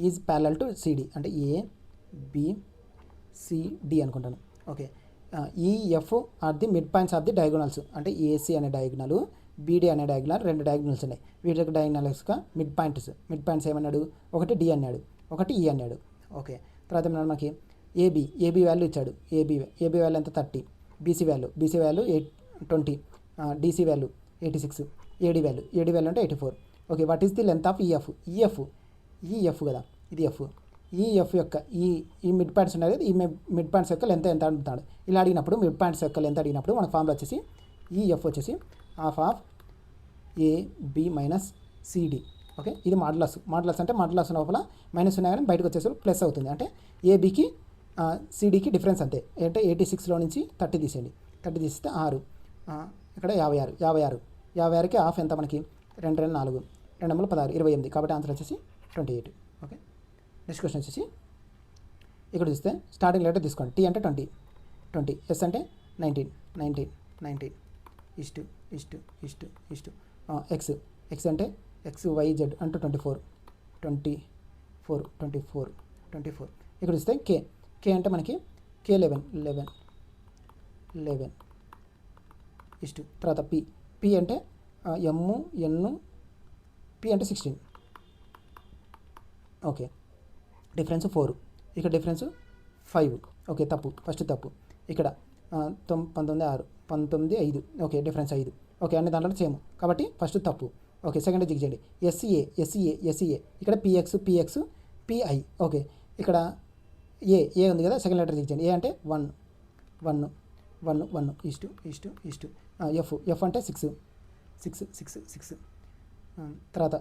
is parallel to CD అంటే ABCD అనుకుంటాను. Okay, EF are the midpoints of the diagonals అంటే AC అనే డయాగోనల్, BD అనే డయాగోనల్ 2 డయాగోనల్స్ ఉన్నాయి. వీటికి డయాగోనల్స్గా మిడ్ పాయింట్స్ ఏమన్నాడు, ఒకటి D అన్నాడు, ఒకటి E అన్నాడు. ఓకే, తర్వాత ఏమన్నాడు మనకి AB వాల్యూ ఇచ్చాడు. AB వాల్యూ ఎంత 30, BC value 20, DC value 86, AD value అంటే 84. Okay, what is the length of EF కదా, ఇది F. EF యొక్క ఈ మిడ్ పాయింట్స్ ఉన్నాయి కదా, ఈ మిడ్ పాయింట్స్ యొక్క లెంత్ ఎంత అడుగుతాడు. ఇలా అడిగినప్పుడు మిడ్ పాయింట్స్ యొక్క లెంత్ అడిగినప్పుడు మన ఫార్ములా వచ్చేసి EF వచ్చేసి half of AB minus CD. Okay, ఇది మాడ్యులస్ అంటే మాడ్యులస్ లోపల మైనస్ ఉన్నాయి కానీ బయటకు వచ్చేసరికి ప్లస్ అవుతుంది. అంటే ABకి CDకి డిఫరెన్స్ అంతే. అంటే 86లో నుంచి 30 తీసేయండి. 30 తీస్తే 6 ఇక్కడ 56కి హాఫ్ ఎంత మనకి 2 2 4 2 16 28 కాబట్టి ఆన్సర్ వచ్చేసి 28. ఓకే, నెక్స్ట్ క్వశ్చన్ వచ్చేసి ఇక్కడ చూస్తే స్టార్టింగ్ లెటర్ తీసుకోండి. T అంటే 20, S అంటే 19 ఇష్టు X అంటే XYZ అంటే 24. ఇక్కడ చూస్తే K అంటే మనకి K11 ఇష్టు తర్వాత P అంటే MNT పి అంటే 16. Okay, difference 4. ఇక్కడ డిఫరెన్స్ 5. ఓకే, తప్పు, ఫస్ట్ తప్పు. ఇక్కడ 19 6 19 5. Okay, difference 5. ఓకే, అన్ని దాంట్లో సేమ్ కాబట్టి ఫస్ట్ తప్పు. ఓకే, సెకండ్ చెక్ చేయండి. ఎస్సీఏ ఇక్కడ పిఎక్స్ పిఐ. ఓకే, ఇక్కడ ఏ ఉంది కదా, సెకండ్ లెటర్ చెక్ చేయండి. ఏ అంటే 1 1 1 1 ఈస్టు. ఎఫ్ అంటే 6. తర్వాత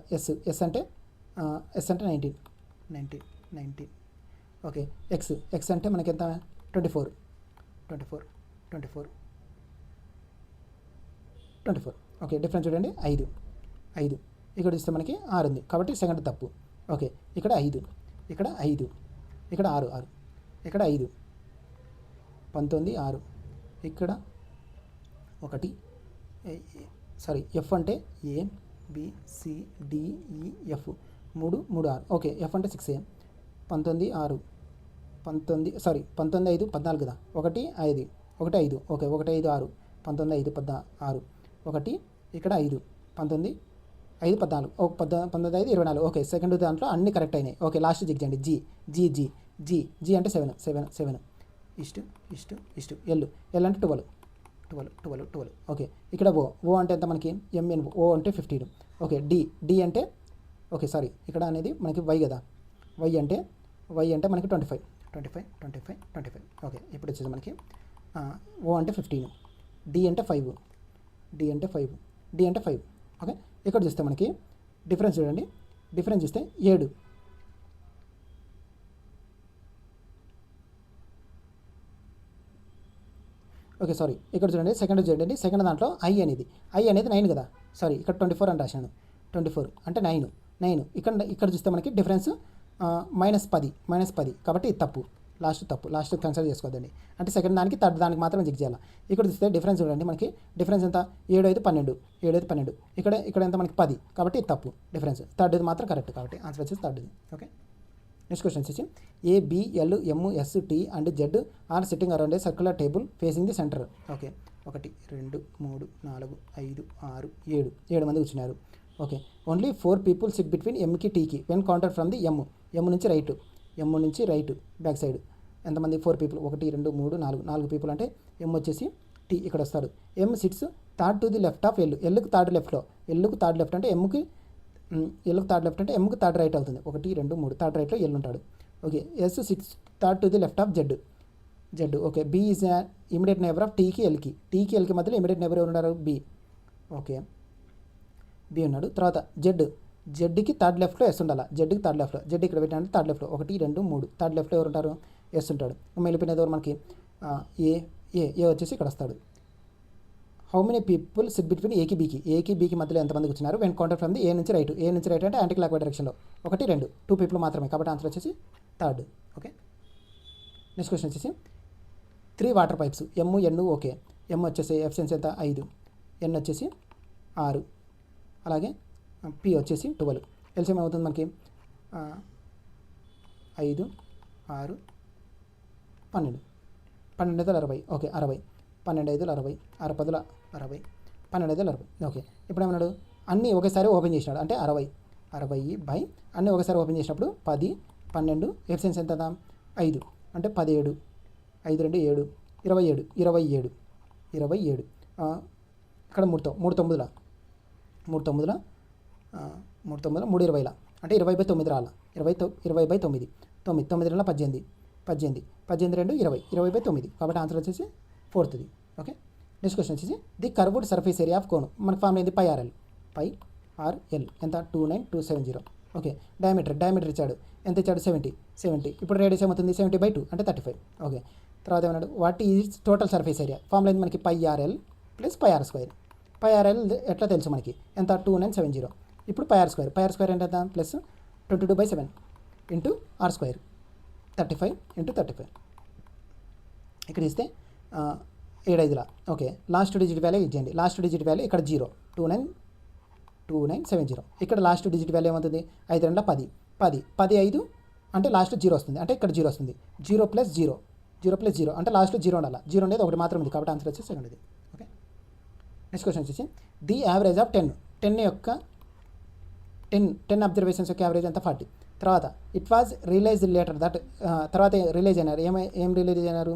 ఎస్ అంటే 19. ఓకే, ఎక్స్ అంటే మనకి ఎంత 24. ఓకే, డిఫరెన్స్ చూడండి 5. ఇక్కడ చూస్తే మనకి 6 ఉంది కాబట్టి సెకండ్ తప్పు. ఓకే, ఇక్కడ 5 ఇక్కడ 6 ఇక్కడ 5 19 6 ఇక్కడ 1 ఎఫ్ అంటే ABCDEF 3 6. ఓకే, ఎఫ్ అంటే 6A 19 6 19 5 14 కదా, 1 5 ఓకే 1 5 6 19 5 16 1 ఇక్కడ 5 19 5 14 19 5 24. ఓకే, సెకండ్ దాంట్లో అన్ని కరెక్ట్ అయినాయి. ఓకే, లాస్ట్ చెక్ చేయండి. జీ అంటే 7 ఈస్ట్ ఎల్ అంటే 12. ఓకే, ఇక్కడ ఓ అంటే ఎంత మనకి ఎంఎన్ ఓ అంటే 15. ఓకే, డి అంటే ఓకే ఇక్కడ అనేది మనకి వై కదా, వై అంటే మనకి 25. ఓకే, ఇప్పుడు వచ్చేసి మనకి ఓ అంటే 15, డి అంటే 5. ఓకే, ఇక్కడ చూస్తే మనకి డిఫరెన్స్ చూడండి. డిఫరెన్స్ చూస్తే 7. ఓకే, ఇక్కడ చూడండి సెకండ్ దాంట్లో ఐ అనేది 9 కదా, ఇక్కడ 24 అని రాశాను. 24 అంటే 9. ఇక్కడ చూస్తే మనకి డిఫరెన్స్ -10 కాబట్టి ఇది తప్పు. లాస్ట్ కన్సిడర్ చేసుకోవద్దండి. అంటే సెకండ్ దానికి థర్డ్ దానికి మాత్రం చెక్ చేయాలి. ఇక్కడ చూస్తే డిఫరెన్స్ చూడండి, మనకి డిఫరెన్స్ ఎంత 7 5 12. ఇక్కడ ఎంత మనకి 10 కాబట్టి ఇది తప్పు డిఫరెన్స్. థర్డ్ మాత్రం కరెక్ట్ కాబట్టి ఆన్సర్ వచ్చేసి థర్డ్. ఓకే, నెక్స్ట్ క్వశ్చన్ వచ్చేసి ABLMST and Z are sitting around a circular table facing the centre. Okay, 1 2 3 4 5 6 7 మంది కూర్చున్నారు. Okay, only 4 people sit between ఎంకి టీకి when counter from the M నుంచి right back side. ఎంతమంది 4 people 1 2 3 4 people అంటే ఎమ్ వచ్చేసి T ఇక్కడ వస్తాడు. M sits third to the left of ఎల్లుకు థర్డ్ లెఫ్ట్లో అంటే ఎమ్కి థర్డ్ లెఫ్ట్ అంటే ఎమ్కి థర్డ్ రైట్ అవుతుంది. 1 2 3 థర్డ్ రైట్లో ఎల్ ఉంటాడు. Okay, S sits third to the left of Z. Okay, B is immediate neighbour of టీకి ఎల్కి మధ్యలో ఇమీడియట్ నేబర్ ఎవరు ఉన్నారు, బి. ఓకే, బి ఉన్నాడు. తర్వాత జెడ్కి థర్డ్ లెఫ్ట్లో ఎస్ ఉండాలి. జెడ్ ఇక్కడ పెట్టిన థర్డ్ లెఫ్ట్లో 1 2 3 థర్డ్ లెఫ్ట్లో ఎవరు ఉంటారు, ఎస్ ఉంటాడు. వెళ్ళిపోయినది ఎవరు మనకి ఏ వచ్చేసి ఇక్కడ వస్తాడు. How many people sit between ఏకి బీకి మధ్యలో ఎంతమంది వచ్చినారు వెన్ కౌంటర్ ఫ్రమ్ ది ఏ నుంచి రైట్ అంటే యాంటీ క్లాక్ వైజ్ డైరెక్షన్లో 1 2 పీపుల్ మాత్రమే కాబట్టి ఆన్సర్ వచ్చేసి థర్డ్. ఓకే, నెక్స్ట్ క్వశ్చన్ వచ్చేసి 3 వాటర్ పైప్స్ ఎన్. ఓకే, ఎమ్ వచ్చేసి ఎఫిషియన్సీ ఎంత 5, ఎన్ వచ్చేసి 6, అలాగే పి వచ్చేసి 12. ఎల్సిఎం అవుతుంది మనకి 5 6 12 12 5 60. ఓకే, 60 12 5 60 6 10 60 12 5 60. ఓకే, ఇప్పుడు ఏమన్నాడు, అన్నీ ఒకేసారి ఓపెన్ చేసినాడు అంటే 60 బై అన్నీ ఒకసారి ఓపెన్ చేసినప్పుడు 10 12 ఎఫిషియన్సీ ఎంత 5 అంటే 17 5 2 7 27 ఇక్కడ 3 9 3 20 అంటే 20/9 రాల 20/9 9 18 2 20/9 కాబట్టి ఆన్సర్ వచ్చేసి ఫోర్త్ది. ఓకే, నెక్స్ట్ క్వశ్చన్ వచ్చేసి the curved surface area of cone మనకు ఫార్మ్ అయింది పై ఆర్ఎల్ ఎంత 29270. ఓకే, డయామీటర్ ఇచ్చాడు, ఎంత ఇచ్చాడు 70. ఇప్పుడు రేడియస్ ఏమవుతుంది 70/2 అంటే 35. ఓకే, తర్వాత ఏమన్నాడు what is total surface area form అయింది మనకి πRL + πr². πRL ఎట్లా తెలుసు మనకి ఎంత 2970. ఇప్పుడు πr² అంటే ఎంత ప్లస్ 22/7 ఇంటూ r² 35 × 35. ఇక్కడ ఇస్తే 7 5. ఓకే, లాస్ట్ డిజిట్ వాల్యూ ఇచ్చేయండి. లాస్ట్ డిజిట్ వాల్యూ ఇక్కడ 0 2970. ఇక్కడ లాస్ట్ డిజిట్ వాల్యూ ఏమవుతుంది 5 2 10 5 అంటే లాస్ట్ 0 వస్తుంది అంటే ఇక్కడ 0 వస్తుంది. 0 + 0 అంటే లాస్ట్ 0 ఉండాలి. 0 అనేది ఒకటి మాత్రం ఉంది కాబట్టి ఆన్సర్ వచ్చేసి సెకండ్ది. ఓకే, నెక్స్ట్ క్వశ్చన్ వచ్చేసి ది యావరేజ్ ఆఫ్ 10 యొక్క టెన్ అబ్జర్వేషన్స్ యొక్క యావరేజ్ ఎంత 40. తర్వాత it was realize later that తర్వాత రిలీజ్ అయినారు ఏం రిలీజ్ అయినారు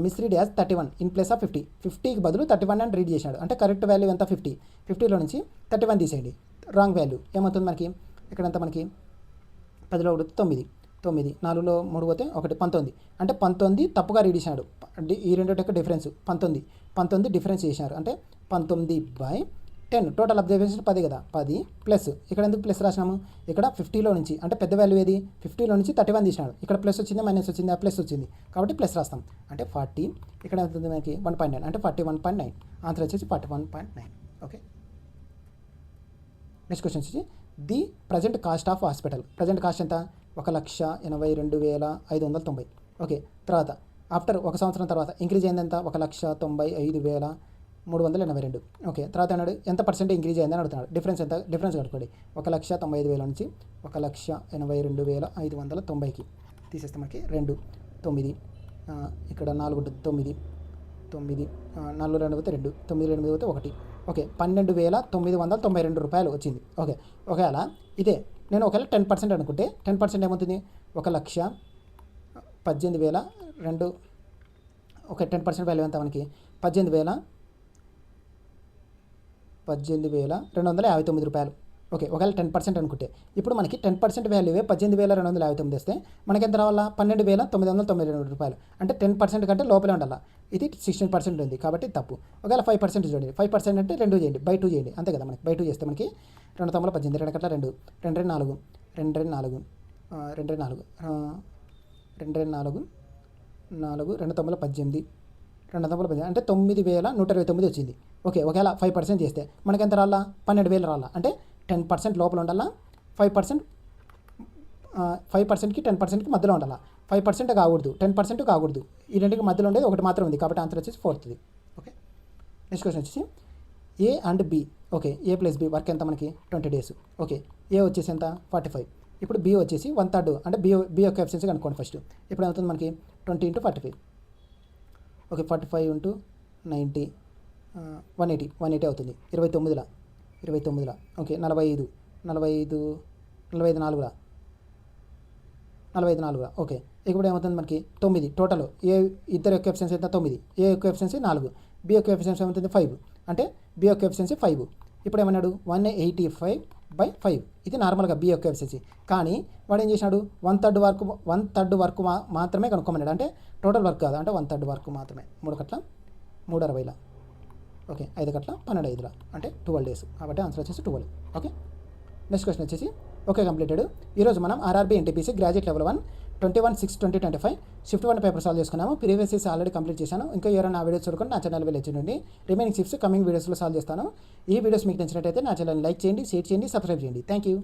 misread as 31 in place of 50. 50కి బదులు 31 అని రీడ్ చేశాడు. అంటే కరెక్ట్ వాల్యూ ఎంత 50. 50లో నుంచి 31 తీసేయండి. రాంగ్ వాల్యూ ఏమవుతుంది మనకి ఇక్కడంతా మనకి 10లో 9 4లో 3 పోతే 1 19. అంటే 19 తప్పుగా రీడ్ చేశాడు. ఈ రెండింటి యొక్క డిఫరెన్స్ 19 డిఫరెన్స్ చేసినారు. అంటే 19/10 టోటల్ అబ్జర్వేషన్ 10 కదా. 10 ప్లస్ ఇక్కడ ఎందుకు ప్లస్ రాసినాము ఇక్కడ 50లో నుంచి అంటే పెద్ద వాల్యూ ఏది 50లో నుంచి 31 తీసినాడు. ఇక్కడ ప్లస్ వచ్చింది మైనస్ వచ్చింది ఆ ప్లస్ వచ్చింది కాబట్టి ప్లస్ రాస్తాం. అంటే 40 ఇక్కడ ఎంత ఉంది మనకి 1.9 అంటే 41.9 ఆన్సర్ వచ్చేసి 41.9. ఓకే నెక్స్ట్ క్వశ్చన్ వచ్చి the present cost of hospital. Present cost ఎంత 1,82,590. ఓకే తర్వాత ఆఫ్టర్ ఒక సంవత్సరం తర్వాత ఇంక్రీజ్ అయింది ఎంత 1,95,382. ఓకే తర్వాత అన్నాడు ఎంత పర్సెంట్ ఇంక్రీజ్ అయిందని అడుగుతున్నాడు. డిఫరెన్స్ ఎంత డిఫరెన్స్ కనుక్కోండి 1,95,000 నుంచి 1,82,590కి తీసేస్తే మనకి 2 9 ఇక్కడ 4 9 9 4 2 పోతే 2 9 2 పోతే 1. ఓకే 12,992 రూపాయలు వచ్చింది. ఓకే ఒకవేళ ఇదే నేను ఒకవేళ 10% అనుకుంటే 10% ఏమవుతుంది 1,18,002. ఓకే 10% వాల్యూ ఎంత మనకి 18,259 రూపాయలు. ఓకే ఒకవేళ 10% అనుకుంటే ఇప్పుడు మనకి 10% వాల్యూవే 18,259 వస్తే మనకి ఎంత రావాలా 12,992 రూపాయలు. అంటే 10% కంటే లోపలే ఉండాలా. ఇది 16% ఉంది కాబట్టి తప్పు. ఒకవేళ 5% చూడండి 5% అంటే 2 చేయండి బై 2 చేయండి అంతే కదా. మనకి బై 2 చేస్తే మనకి 2 తొమ్మిది 18 2 కట్ల 2 2 4 2 4 2 4 2 తొమ్మిది 18 2 తొమ్మిది అంటే 9,129 వచ్చింది. ఓకే ఒకవేళ 5% చేస్తే మనకి ఎంత రాలా 12,000 రాలా. అంటే 10% లోపల ఉండాలా 5%కి 10%కి మధ్యలో ఉండాలా. 5% కాకూడదు 10% కాకూడదు. ఈ రెండుకి మధ్యలో ఉండేది ఒకటి మాత్రం ఉంది కాబట్టి ఆన్సర్ వచ్చేసి 4th. ఓకే నెక్స్ట్ క్వశ్చన్ వచ్చేసి A and B. Okay A plus B work ఎంత మనకి 20 days. ఓకే ఏ వచ్చేసి ఎంత 45. ఇప్పుడు బి వచ్చేసి 1/3 అంటే బి యొక్క ఎఫిషియన్సీ కనుక్కోండి ఫస్ట్. ఇప్పుడు ఏమవుతుంది మనకి 20 × 45. ఓకే 45 × 90 180 అవుతుంది 29 ఓకే 45 4 ఓకే ఇప్పుడు ఏమవుతుంది మనకి 9 టోటల్ ఏ ఇద్దరు యొక్క ఎఫిషియన్సీ ఎంత 9 ఏ యొక్క ఎఫిషియన్సీ 4 బి యొక్క ఎఫిషియన్సీ ఏమవుతుంది 5 అంటే బి యొక్క ఎఫిషియన్సీ 5. ఇప్పుడు ఏమన్నాడు 185/5 ఇది నార్మల్గా బి యొక్క ఎఫిషియన్సీ. కానీ వాడు ఏం చేసినాడు 1/3 వర్క్ మాత్రమే కనుక్కోమన్నాడు. అంటే టోటల్ వర్క్ కాదు అంటే 1/3 వర్క్ మాత్రమే 3 కట్ల 360. ఓకే 5 కట్ల 12 అంటే 12 days కాబట్టి ఆన్సర్ వచ్చేసి 12. ఓకే నెక్స్ట్ క్వశ్చన్ వచ్చేసి ఓకే కంప్లీటెడ్. ఈరోజు మనం RRB NTPC graduate level 1 21/6/2025 shift 1 paper solve చేసుకున్నాము. ప్రీవియస్ ఇయర్స్ ఆల్రెడీ కంప్లీట్ చేశాను. ఇంకా ఎవరైనా ఆ వీడియోస్ చూడకుండా నా ఛానల్ వెళ్ళి చూడండి. రిమైనింగ్ షిఫ్ట్స్ కమింగ్ వీడియోస్లో సాల్వ్ చేస్తాను. ఈ వీడియోస్ మీకు నచ్చినట్టయితే నా ఛానల్ లైక్ చేయండి, షేర్ చేయండి, సబ్స్క్రైబ్ చేయండి. Thank you.